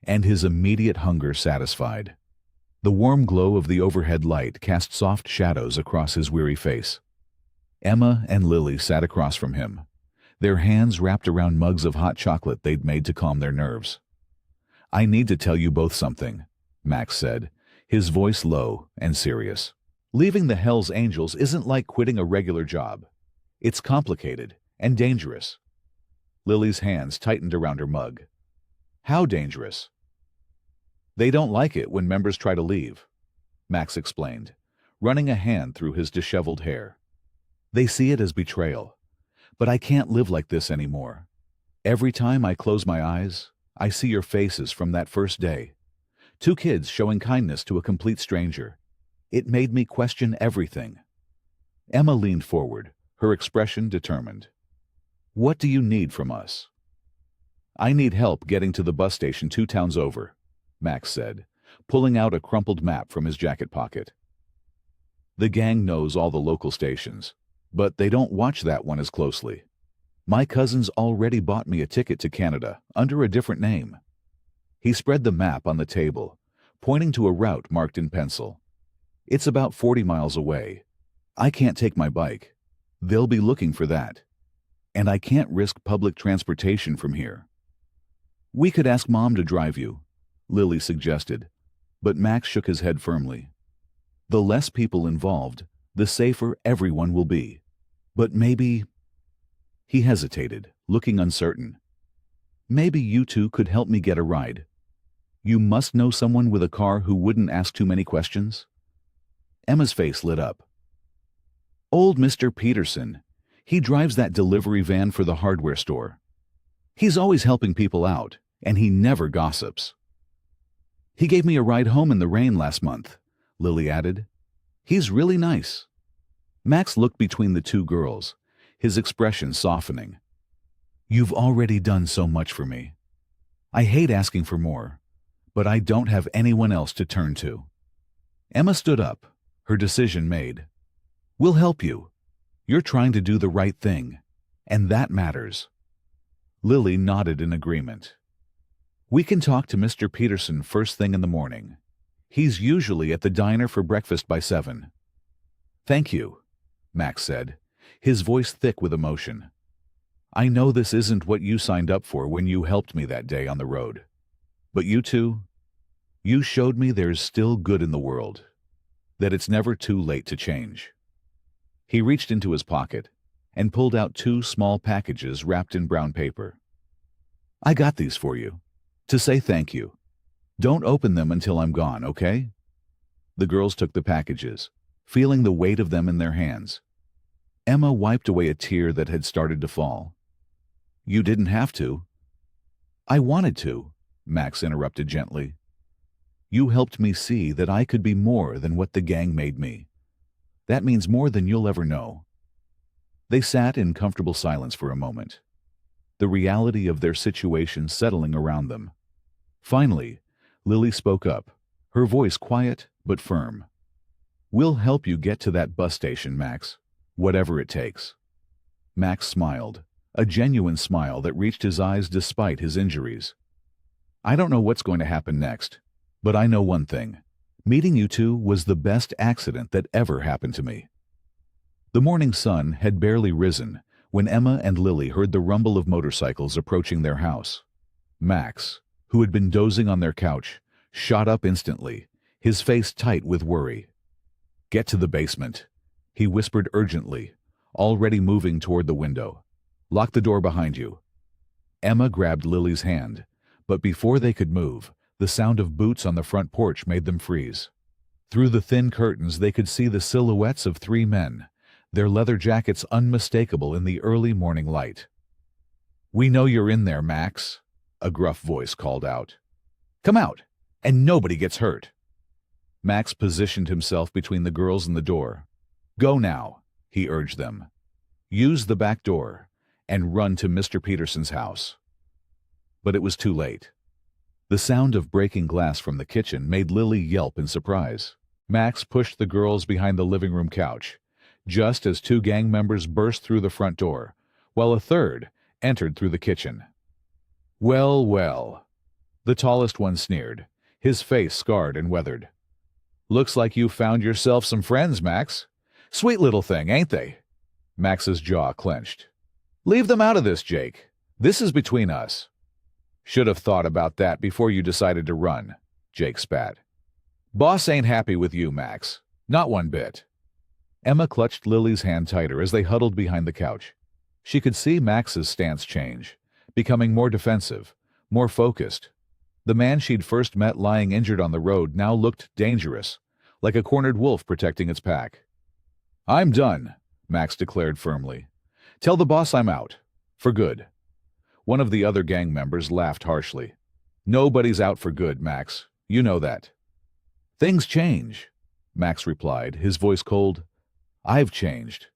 and his immediate hunger satisfied. The warm glow of the overhead light cast soft shadows across his weary face. Emma and Lily sat across from him, their hands wrapped around mugs of hot chocolate they'd made to calm their nerves. "I need to tell you both something," Max said, his voice low and serious. "Leaving the Hells Angels isn't like quitting a regular job. It's complicated and dangerous." Lily's hands tightened around her mug. "How dangerous?" "They don't like it when members try to leave," Max explained, running a hand through his disheveled hair. "They see it as betrayal. But I can't live like this anymore. Every time I close my eyes, I see your faces from that first day. 2 kids showing kindness to a complete stranger. It made me question everything." Emma leaned forward, her expression determined. "What do you need from us?" "I need help getting to the bus station 2 towns over," Max said, pulling out a crumpled map from his jacket pocket. "The gang knows all the local stations, but they don't watch that one as closely. My cousin's already bought me a ticket to Canada under a different name." He spread the map on the table, pointing to a route marked in pencil. "It's about 40 miles away. I can't take my bike. They'll be looking for that. And I can't risk public transportation from here." "We could ask Mom to drive you," Lily suggested, but Max shook his head firmly. "The less people involved, the safer everyone will be. But maybe—" He hesitated, looking uncertain. "Maybe you two could help me get a ride." You must know someone with a car who wouldn't ask too many questions? Emma's face lit up. Old Mr. Peterson. He drives that delivery van for the hardware store. He's always helping people out, and he never gossips. He gave me a ride home in the rain last month, Lily added. He's really nice. Max looked between the two girls, his expression softening. You've already done so much for me. I hate asking for more, but I don't have anyone else to turn to. Emma stood up, her decision made. We'll help you. You're trying to do the right thing, and that matters. Lily nodded in agreement. We can talk to Mr. Peterson first thing in the morning. He's usually at the diner for breakfast by 7. Thank you, Max said, his voice thick with emotion. I know this isn't what you signed up for when you helped me that day on the road. But you two, you showed me there's still good in the world, that it's never too late to change. He reached into his pocket and pulled out 2 small packages wrapped in brown paper. I got these for you, to say thank you. Don't open them until I'm gone, okay? The girls took the packages, feeling the weight of them in their hands. Emma wiped away a tear that had started to fall. You didn't have to. I wanted to, Max interrupted gently. You helped me see that I could be more than what the gang made me. That means more than you'll ever know. They sat in comfortable silence for a moment, the reality of their situation settling around them. Finally, Lily spoke up, her voice quiet but firm. We'll help you get to that bus station, Max, whatever it takes. Max smiled, a genuine smile that reached his eyes despite his injuries. I don't know what's going to happen next, but I know one thing. Meeting you two was the best accident that ever happened to me. The morning sun had barely risen when Emma and Lily heard the rumble of motorcycles approaching their house. Max, who had been dozing on their couch, shot up instantly, his face tight with worry. Get to the basement, he whispered urgently, already moving toward the window. Lock the door behind you. Emma grabbed Lily's hand, but before they could move, the sound of boots on the front porch made them freeze. Through the thin curtains they could see the silhouettes of 3 men, their leather jackets unmistakable in the early morning light. We know you're in there, Max, a gruff voice called out. Come out, and nobody gets hurt. Max positioned himself between the girls and the door. Go now, he urged them. Use the back door, and run to Mr. Peterson's house. But it was too late. The sound of breaking glass from the kitchen made Lily yelp in surprise. Max pushed the girls behind the living room couch, just as 2 gang members burst through the front door, while a third entered through the kitchen. Well, well, the tallest one sneered, his face scarred and weathered. Looks like you found yourself some friends, Max. Sweet little thing, ain't they? Max's jaw clenched. Leave them out of this, Jake. This is between us. Should have thought about that before you decided to run, Jake spat. Boss ain't happy with you, Max. Not one bit. Emma clutched Lily's hand tighter as they huddled behind the couch. She could see Max's stance change, becoming more defensive, more focused. The man she'd first met lying injured on the road now looked dangerous, like a cornered wolf protecting its pack. I'm done, Max declared firmly. Tell the boss I'm out. For good. One of the other gang members laughed harshly. Nobody's out for good, Max. You know that. Things change, Max replied, his voice cold. I've changed.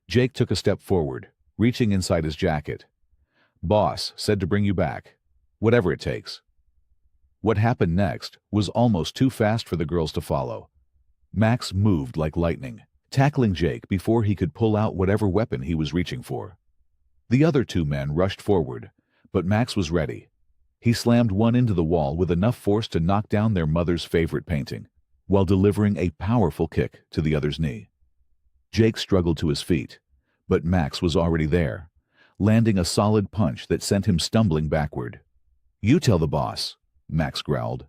Jake took a step forward, reaching inside his jacket. Boss said to bring you back, whatever it takes. What happened next was almost too fast for the girls to follow. Max moved like lightning, tackling Jake before he could pull out whatever weapon he was reaching for. The other 2 men rushed forward, but Max was ready. He slammed one into the wall with enough force to knock down their mother's favorite painting, while delivering a powerful kick to the other's knee. Jake struggled to his feet, but Max was already there, landing a solid punch that sent him stumbling backward. You tell the boss, Max growled,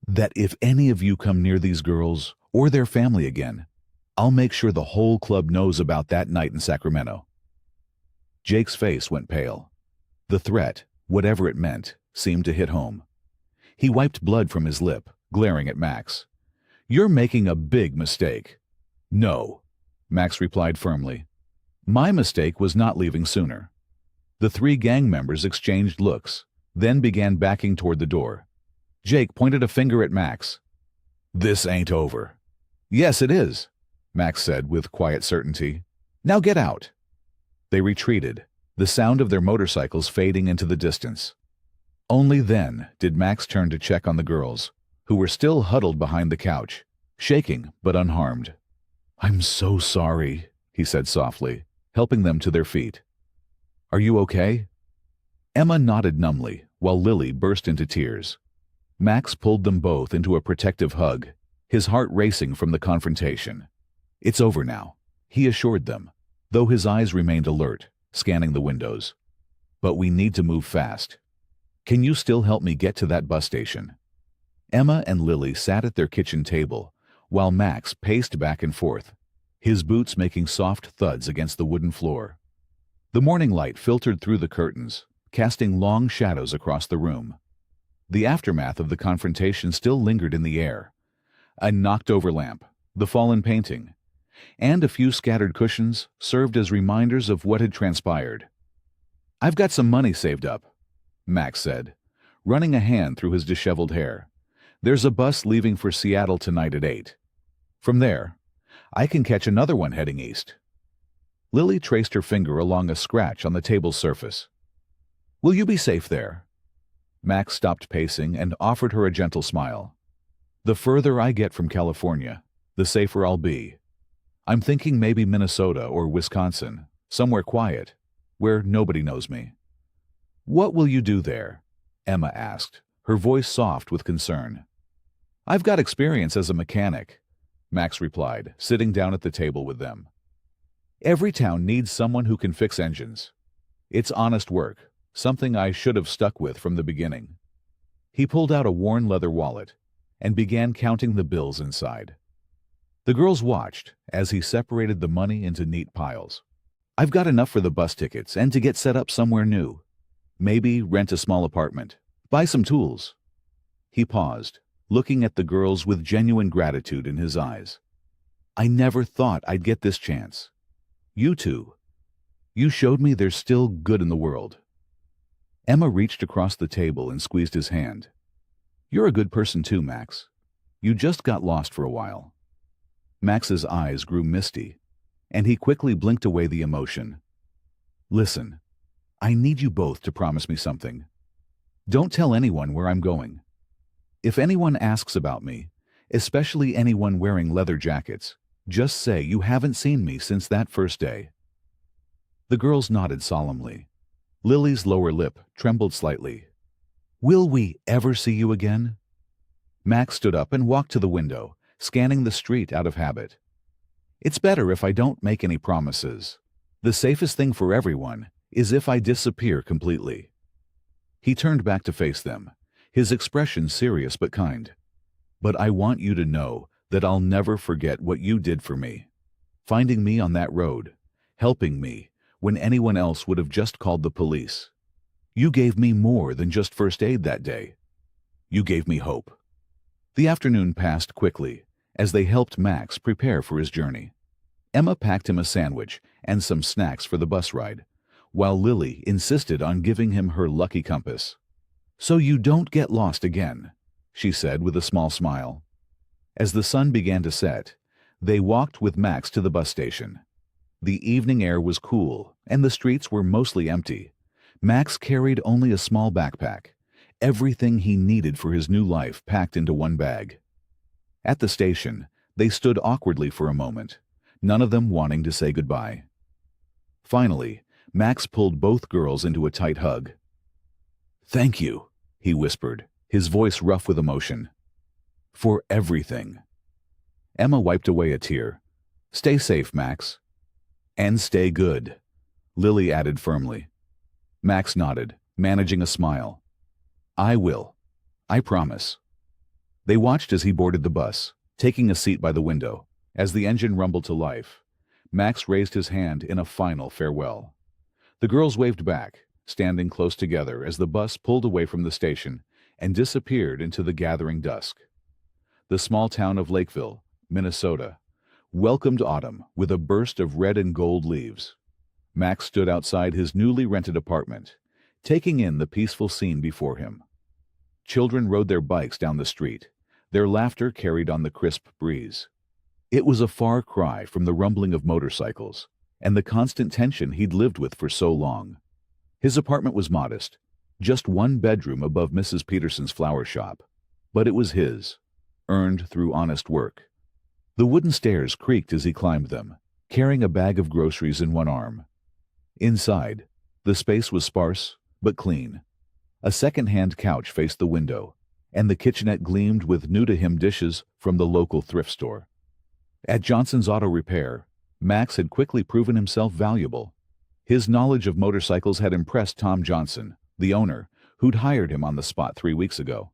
that if any of you come near these girls or their family again, I'll make sure the whole club knows about that night in Sacramento. Jake's face went pale. The threat, whatever it meant, seemed to hit home. He wiped blood from his lip, glaring at Max. "You're making a big mistake." "No," Max replied firmly. "My mistake was not leaving sooner." The three gang members exchanged looks, then began backing toward the door. Jake pointed a finger at Max. "This ain't over." "Yes, it is," Max said with quiet certainty. "Now get out." They retreated, the sound of their motorcycles fading into the distance. Only then did Max turn to check on the girls, who were still huddled behind the couch, shaking but unharmed. "I'm so sorry," he said softly, helping them to their feet. "Are you okay?" Emma nodded numbly, while Lily burst into tears. Max pulled them both into a protective hug, his heart racing from the confrontation. "It's over now," he assured them, though his eyes remained alert, scanning the windows. "But we need to move fast. Can you still help me get to that bus station?" Emma and Lily sat at their kitchen table, while Max paced back and forth, his boots making soft thuds against the wooden floor. The morning light filtered through the curtains, casting long shadows across the room. The aftermath of the confrontation still lingered in the air. A knocked-over lamp, the fallen painting, and a few scattered cushions served as reminders of what had transpired. "I've got some money saved up," Max said, running a hand through his disheveled hair. "There's a bus leaving for Seattle tonight at 8. From there, I can catch another one heading east." Lily traced her finger along a scratch on the table's surface. "Will you be safe there?" Max stopped pacing and offered her a gentle smile. "The further I get from California, the safer I'll be. I'm thinking maybe Minnesota or Wisconsin, somewhere quiet, where nobody knows me." "What will you do there?" Emma asked, her voice soft with concern. "I've got experience as a mechanic," Max replied, sitting down at the table with them. "Every town needs someone who can fix engines. It's honest work, something I should have stuck with from the beginning." He pulled out a worn leather wallet and began counting the bills inside. The girls watched as he separated the money into neat piles. "I've got enough for the bus tickets and to get set up somewhere new. Maybe rent a small apartment, buy some tools." He paused, looking at the girls with genuine gratitude in his eyes. "I never thought I'd get this chance. You two. You showed me there's still good in the world." Emma reached across the table and squeezed his hand. "You're a good person too, Max. You just got lost for a while." Max's eyes grew misty, and he quickly blinked away the emotion. "Listen, I need you both to promise me something. Don't tell anyone where I'm going. If anyone asks about me, especially anyone wearing leather jackets, just say you haven't seen me since that first day." The girls nodded solemnly. Lily's lower lip trembled slightly. "Will we ever see you again?" Max stood up and walked to the window, scanning the street out of habit. "It's better if I don't make any promises. The safest thing for everyone is if I disappear completely." He turned back to face them, his expression serious but kind. "But I want you to know that I'll never forget what you did for me. Finding me on that road, helping me when anyone else would have just called the police. You gave me more than just first aid that day. You gave me hope." The afternoon passed quickly as they helped Max prepare for his journey. Emma packed him a sandwich and some snacks for the bus ride, while Lily insisted on giving him her lucky compass. "So you don't get lost again," she said with a small smile. As the sun began to set, they walked with Max to the bus station. The evening air was cool, and the streets were mostly empty. Max carried only a small backpack, everything he needed for his new life packed into one bag. At the station, they stood awkwardly for a moment, none of them wanting to say goodbye. Finally, Max pulled both girls into a tight hug. "Thank you," he whispered, his voice rough with emotion. "For everything." Emma wiped away a tear. "Stay safe, Max." "And stay good," Lily added firmly. Max nodded, managing a smile. "I will. I promise." They watched as he boarded the bus, taking a seat by the window. As the engine rumbled to life, Max raised his hand in a final farewell. The girls waved back, standing close together as the bus pulled away from the station and disappeared into the gathering dusk. The small town of Lakeville, Minnesota, welcomed autumn with a burst of red and gold leaves. Max stood outside his newly rented apartment, taking in the peaceful scene before him. Children rode their bikes down the street, their laughter carried on the crisp breeze. It was a far cry from the rumbling of motorcycles and the constant tension he'd lived with for so long. His apartment was modest, just one bedroom above Mrs. Peterson's flower shop, but it was his, earned through honest work. The wooden stairs creaked as he climbed them, carrying a bag of groceries in one arm. Inside, the space was sparse but clean. A second-hand couch faced the window, and the kitchenette gleamed with new-to-him dishes from the local thrift store. At Johnson's Auto Repair, Max had quickly proven himself valuable. His knowledge of motorcycles had impressed Tom Johnson, the owner, who'd hired him on the spot 3 weeks ago.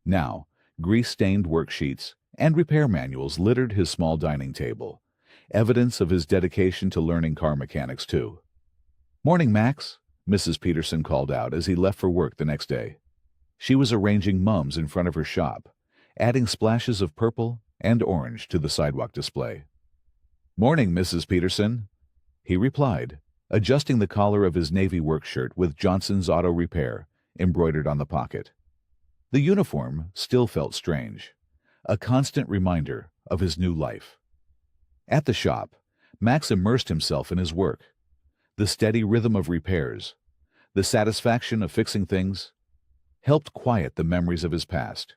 Now, grease-stained worksheets and repair manuals littered his small dining table, evidence of his dedication to learning car mechanics, too. "Morning, Max," Mrs. Peterson called out as he left for work the next day. She was arranging mums in front of her shop, adding splashes of purple and orange to the sidewalk display. "Morning, Mrs. Peterson," he replied, adjusting the collar of his navy work shirt with Johnson's Auto Repair embroidered on the pocket. The uniform still felt strange, a constant reminder of his new life. At the shop, Max immersed himself in his work. The steady rhythm of repairs, the satisfaction of fixing things, helped quiet the memories of his past.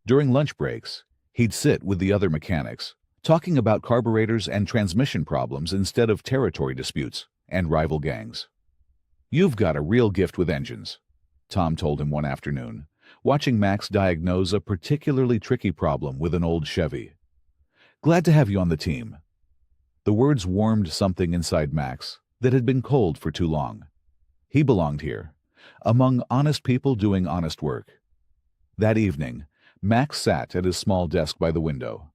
During lunch breaks, he'd sit with the other mechanics, talking about carburetors and transmission problems instead of territory disputes and rival gangs. "You've got a real gift with engines," Tom told him one afternoon, watching Max diagnose a particularly tricky problem with an old Chevy. "Glad to have you on the team." The words warmed something inside Max that had been cold for too long. He belonged here, among honest people doing honest work. That evening, Max sat at his small desk by the window.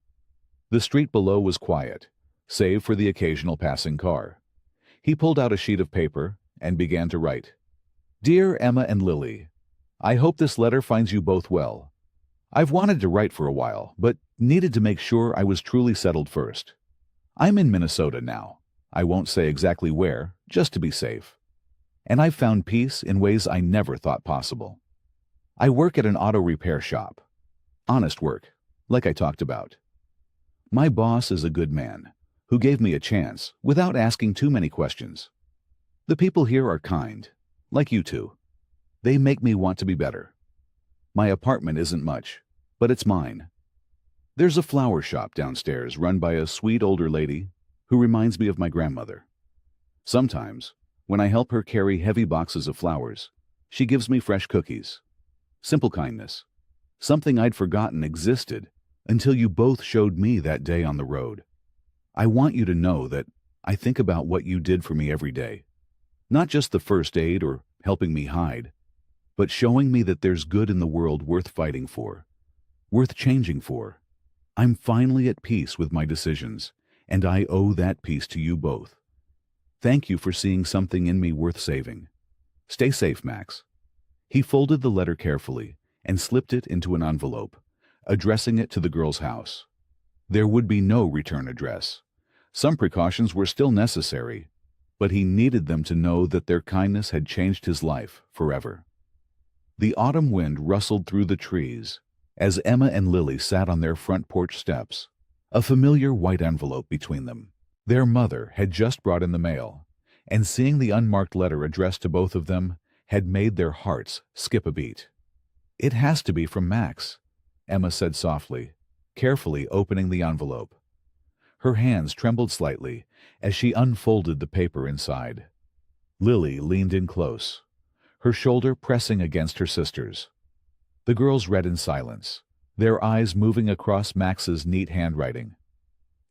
The street below was quiet, save for the occasional passing car. He pulled out a sheet of paper and began to write. "Dear Emma and Lily, I hope this letter finds you both well. I've wanted to write for a while, but needed to make sure I was truly settled first. I'm in Minnesota now. I won't say exactly where, just to be safe. And I've found peace in ways I never thought possible. I work at an auto repair shop. Honest work, like I talked about. My boss is a good man, who gave me a chance without asking too many questions. The people here are kind, like you two. They make me want to be better. My apartment isn't much, but it's mine. There's a flower shop downstairs run by a sweet older lady who reminds me of my grandmother. Sometimes, when I help her carry heavy boxes of flowers, she gives me fresh cookies. Simple kindness, something I'd forgotten existed until you both showed me that day on the road. I want you to know that I think about what you did for me every day. Not just the first aid or helping me hide, but showing me that there's good in the world worth fighting for, worth changing for. I'm finally at peace with my decisions, and I owe that peace to you both. Thank you for seeing something in me worth saving. Stay safe, Max." He folded the letter carefully and slipped it into an envelope, addressing it to the girl's house. There would be no return address. Some precautions were still necessary, but he needed them to know that their kindness had changed his life forever. The autumn wind rustled through the trees as Emma and Lily sat on their front porch steps, a familiar white envelope between them. Their mother had just brought in the mail, and seeing the unmarked letter addressed to both of them had made their hearts skip a beat. "It has to be from Max," Emma said softly, carefully opening the envelope. Her hands trembled slightly as she unfolded the paper inside. Lily leaned in close, her shoulder pressing against her sister's. The girls read in silence, their eyes moving across Max's neat handwriting.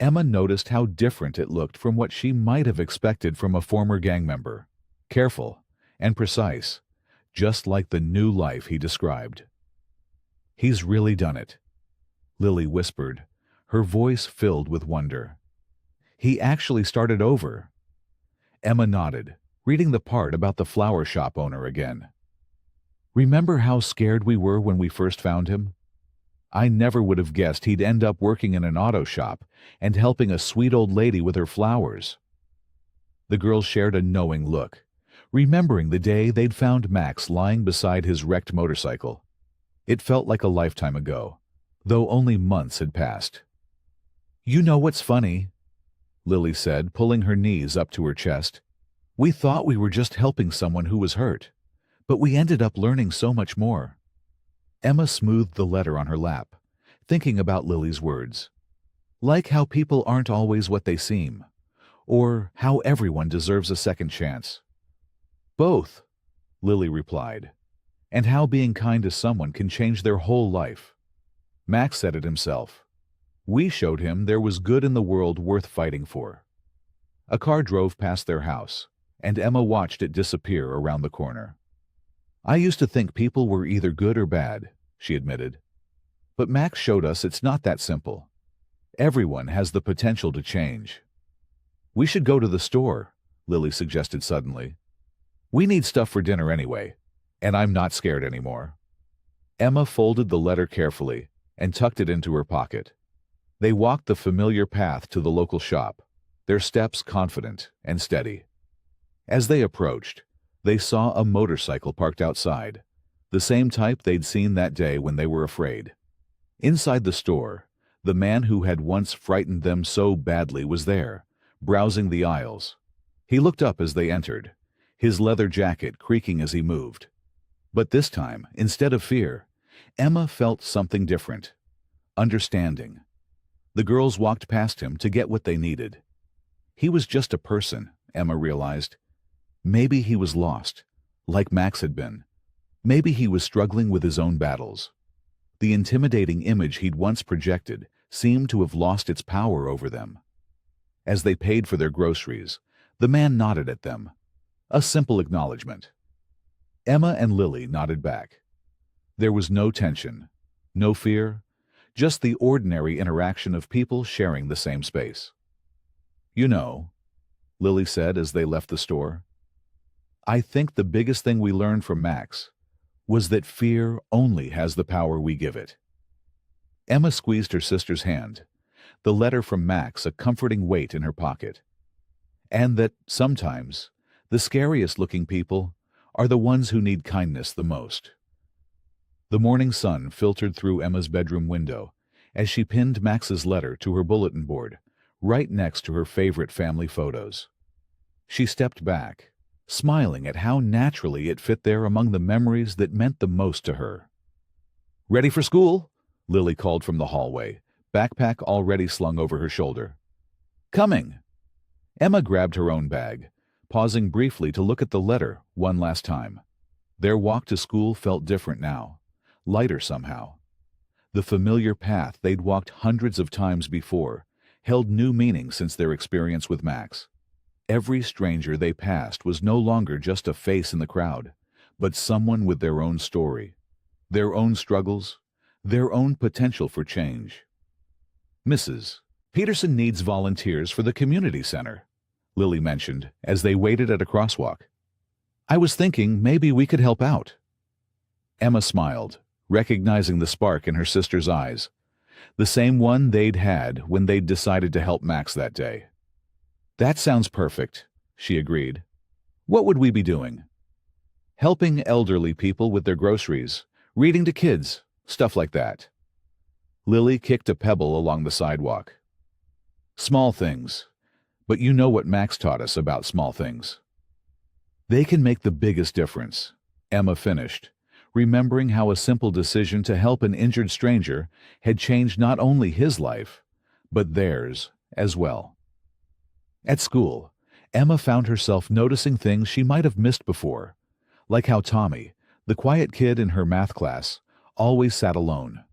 Emma noticed how different it looked from what she might have expected from a former gang member. Careful and precise, just like the new life he described. "He's really done it," Lily whispered, her voice filled with wonder. "He actually started over." Emma nodded, reading the part about the flower shop owner again. Remember how scared we were when we first found him? I never would have guessed he'd end up working in an auto shop and helping a sweet old lady with her flowers." The girls shared a knowing look, remembering the day they'd found Max lying beside his wrecked motorcycle. It felt like a lifetime ago, though only months had passed. "You know what's funny?" Lily said, pulling her knees up to her chest. "We thought we were just helping someone who was hurt, but we ended up learning so much more." Emma smoothed the letter on her lap, thinking about Lily's words. Like how people aren't always what they seem, or how everyone deserves a second chance. "Both," Lily replied, "and how being kind to someone can change their whole life. Max said it himself. We showed him there was good in the world worth fighting for." A car drove past their house, and Emma watched it disappear around the corner. "I used to think people were either good or bad," she admitted. "But Max showed us it's not that simple. Everyone has the potential to change." "We should go to the store," Lily suggested suddenly. "We need stuff for dinner anyway, and I'm not scared anymore." Emma folded the letter carefully and tucked it into her pocket. They walked the familiar path to the local shop, their steps confident and steady. As they approached, they saw a motorcycle parked outside, the same type they'd seen that day when they were afraid. Inside the store, the man who had once frightened them so badly was there, browsing the aisles. He looked up as they entered, his leather jacket creaking as he moved. But this time, instead of fear, Emma felt something different: understanding. The girls walked past him to get what they needed. He was just a person, Emma realized. Maybe he was lost, like Max had been. Maybe he was struggling with his own battles. The intimidating image he'd once projected seemed to have lost its power over them. As they paid for their groceries, the man nodded at them. A simple acknowledgement. Emma and Lily nodded back. There was no tension, no fear, just the ordinary interaction of people sharing the same space. "You know," Lily said as they left the store, "I think the biggest thing we learned from Max was that fear only has the power we give it." Emma squeezed her sister's hand, the letter from Max a comforting weight in her pocket. And that, sometimes, the scariest-looking people are the ones who need kindness the most. The morning sun filtered through Emma's bedroom window as she pinned Max's letter to her bulletin board, right next to her favorite family photos. She stepped back, smiling at how naturally it fit there among the memories that meant the most to her. "Ready for school?" Lily called from the hallway, backpack already slung over her shoulder. "Coming." Emma grabbed her own bag, pausing briefly to look at the letter one last time. Their walk to school felt different now, lighter somehow. The familiar path they'd walked hundreds of times before held new meaning since their experience with Max. Every stranger they passed was no longer just a face in the crowd, but someone with their own story, their own struggles, their own potential for change. "Mrs. Peterson needs volunteers for the community center," Lily mentioned as they waited at a crosswalk. "I was thinking maybe we could help out." Emma smiled, recognizing the spark in her sister's eyes, the same one they'd had when they'd decided to help Max that day. "That sounds perfect," she agreed. "What would we be doing?" "Helping elderly people with their groceries, reading to kids, stuff like that." Lily kicked a pebble along the sidewalk. "Small things, but you know what Max taught us about small things." "They can make the biggest difference," Emma finished, remembering how a simple decision to help an injured stranger had changed not only his life, but theirs as well. At school, Emma found herself noticing things she might have missed before, like how Tommy, the quiet kid in her math class, always sat alone.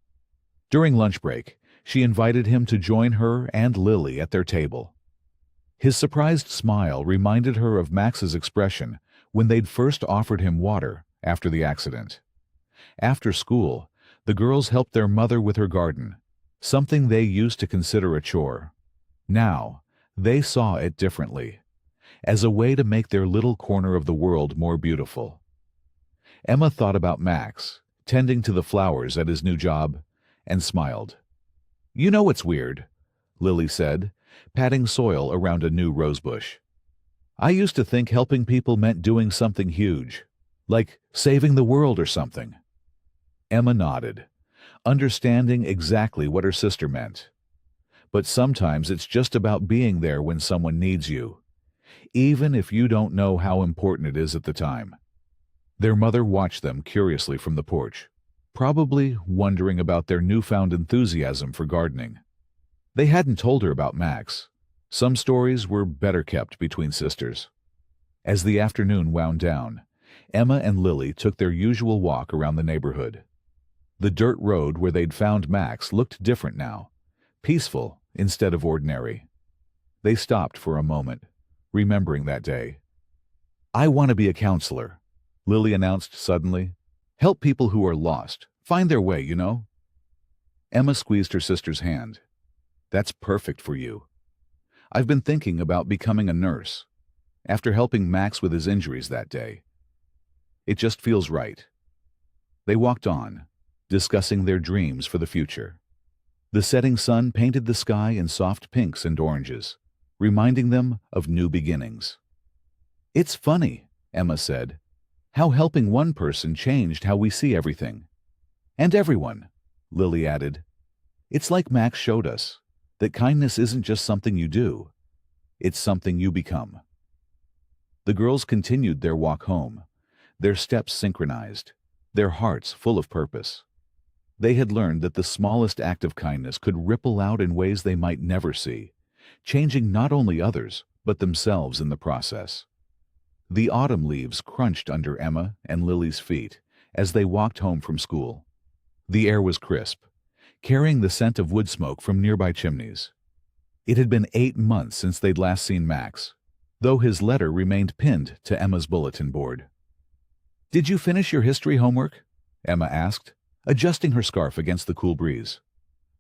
During lunch break, she invited him to join her and Lily at their table. His surprised smile reminded her of Max's expression when they'd first offered him water after the accident. After school, the girls helped their mother with her garden, something they used to consider a chore. Now, they saw it differently, as a way to make their little corner of the world more beautiful. Emma thought about Max, tending to the flowers at his new job, and smiled. "You know what's weird," Lily said, patting soil around a new rosebush. "I used to think helping people meant doing something huge, like saving the world or something." Emma nodded, understanding exactly what her sister meant. But sometimes it's just about being there when someone needs you, even if you don't know how important it is at the time. Their mother watched them curiously from the porch, probably wondering about their newfound enthusiasm for gardening. They hadn't told her about Max. Some stories were better kept between sisters. As the afternoon wound down, Emma and Lily took their usual walk around the neighborhood. The dirt road where they'd found Max looked different now, peaceful instead of ordinary. They stopped for a moment, remembering that day. "I want to be a counselor," Lily announced suddenly. "Help people who are lost, find their way, you know." Emma squeezed her sister's hand. "That's perfect for you. I've been thinking about becoming a nurse, after helping Max with his injuries that day. It just feels right." They walked on, discussing their dreams for the future. The setting sun painted the sky in soft pinks and oranges, reminding them of new beginnings. "It's funny," Emma said, "how helping one person changed how we see everything. And everyone," Lily added. "It's like Max showed us, that kindness isn't just something you do, it's something you become." The girls continued their walk home, their steps synchronized, their hearts full of purpose. They had learned that the smallest act of kindness could ripple out in ways they might never see, changing not only others, but themselves in the process. The autumn leaves crunched under Emma and Lily's feet as they walked home from school. The air was crisp, carrying the scent of wood smoke from nearby chimneys. It had been 8 months since they'd last seen Max, though his letter remained pinned to Emma's bulletin board. "Did you finish your history homework?" Emma asked, adjusting her scarf against the cool breeze.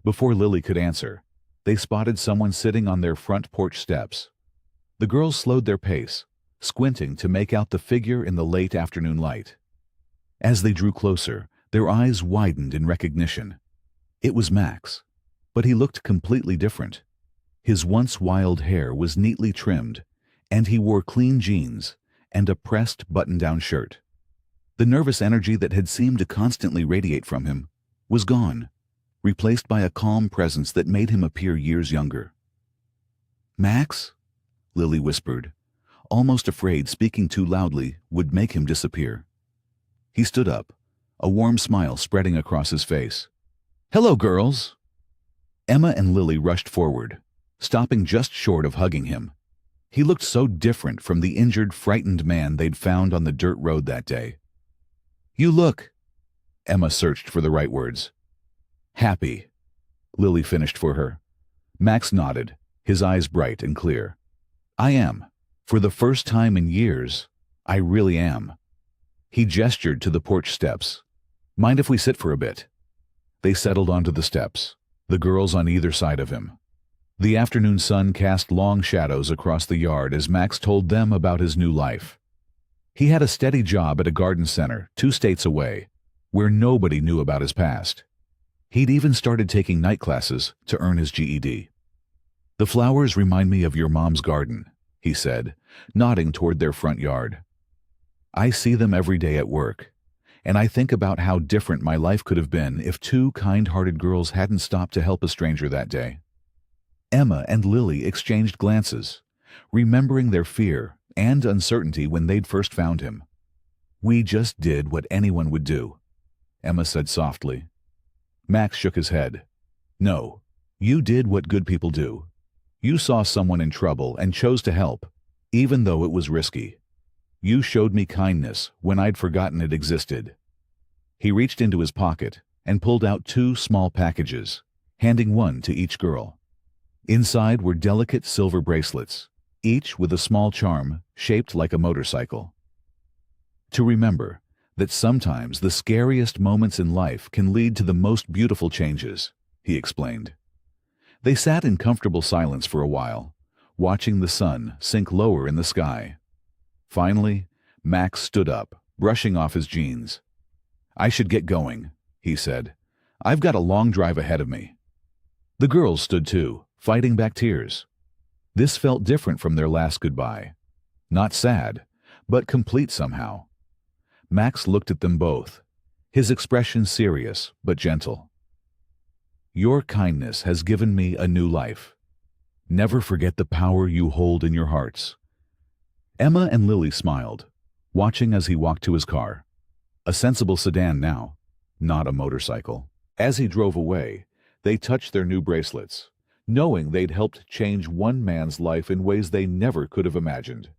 Before Lily could answer, they spotted someone sitting on their front porch steps. The girls slowed their pace, squinting to make out the figure in the late afternoon light. As they drew closer, their eyes widened in recognition. It was Max, but he looked completely different. His once wild hair was neatly trimmed, and he wore clean jeans and a pressed button-down shirt. The nervous energy that had seemed to constantly radiate from him was gone, replaced by a calm presence that made him appear years younger. "Max?" Lily whispered, almost afraid speaking too loudly would make him disappear. He stood up, a warm smile spreading across his face. "Hello, girls!" Emma and Lily rushed forward, stopping just short of hugging him. He looked so different from the injured, frightened man they'd found on the dirt road that day. "You look," Emma searched for the right words. "Happy," Lily finished for her. Max nodded, his eyes bright and clear. "I am. For the first time in years, I really am." He gestured to the porch steps. "Mind if we sit for a bit?" They settled onto the steps, the girls on either side of him. The afternoon sun cast long shadows across the yard as Max told them about his new life. He had a steady job at a garden center 2 states away, where nobody knew about his past. He'd even started taking night classes to earn his GED. "The flowers remind me of your mom's garden," he said, nodding toward their front yard. "I see them every day at work, and I think about how different my life could have been if 2 kind-hearted girls hadn't stopped to help a stranger that day." Emma and Lily exchanged glances, remembering their fear and uncertainty when they'd first found him. "We just did what anyone would do," Emma said softly. Max shook his head. "No, you did what good people do. You saw someone in trouble and chose to help, even though it was risky. You showed me kindness when I'd forgotten it existed." He reached into his pocket and pulled out 2 small packages, handing one to each girl. Inside were delicate silver bracelets, each with a small charm shaped like a motorcycle. "To remember that sometimes the scariest moments in life can lead to the most beautiful changes," he explained. They sat in comfortable silence for a while, watching the sun sink lower in the sky. Finally, Max stood up, brushing off his jeans. "I should get going," he said. "I've got a long drive ahead of me." The girls stood too, fighting back tears. This felt different from their last goodbye. Not sad, but complete somehow. Max looked at them both, his expression serious but gentle. "Your kindness has given me a new life. Never forget the power you hold in your hearts." Emma and Lily smiled, watching as he walked to his car. A sensible sedan now, not a motorcycle. As he drove away, they touched their new bracelets, knowing they'd helped change one man's life in ways they never could have imagined.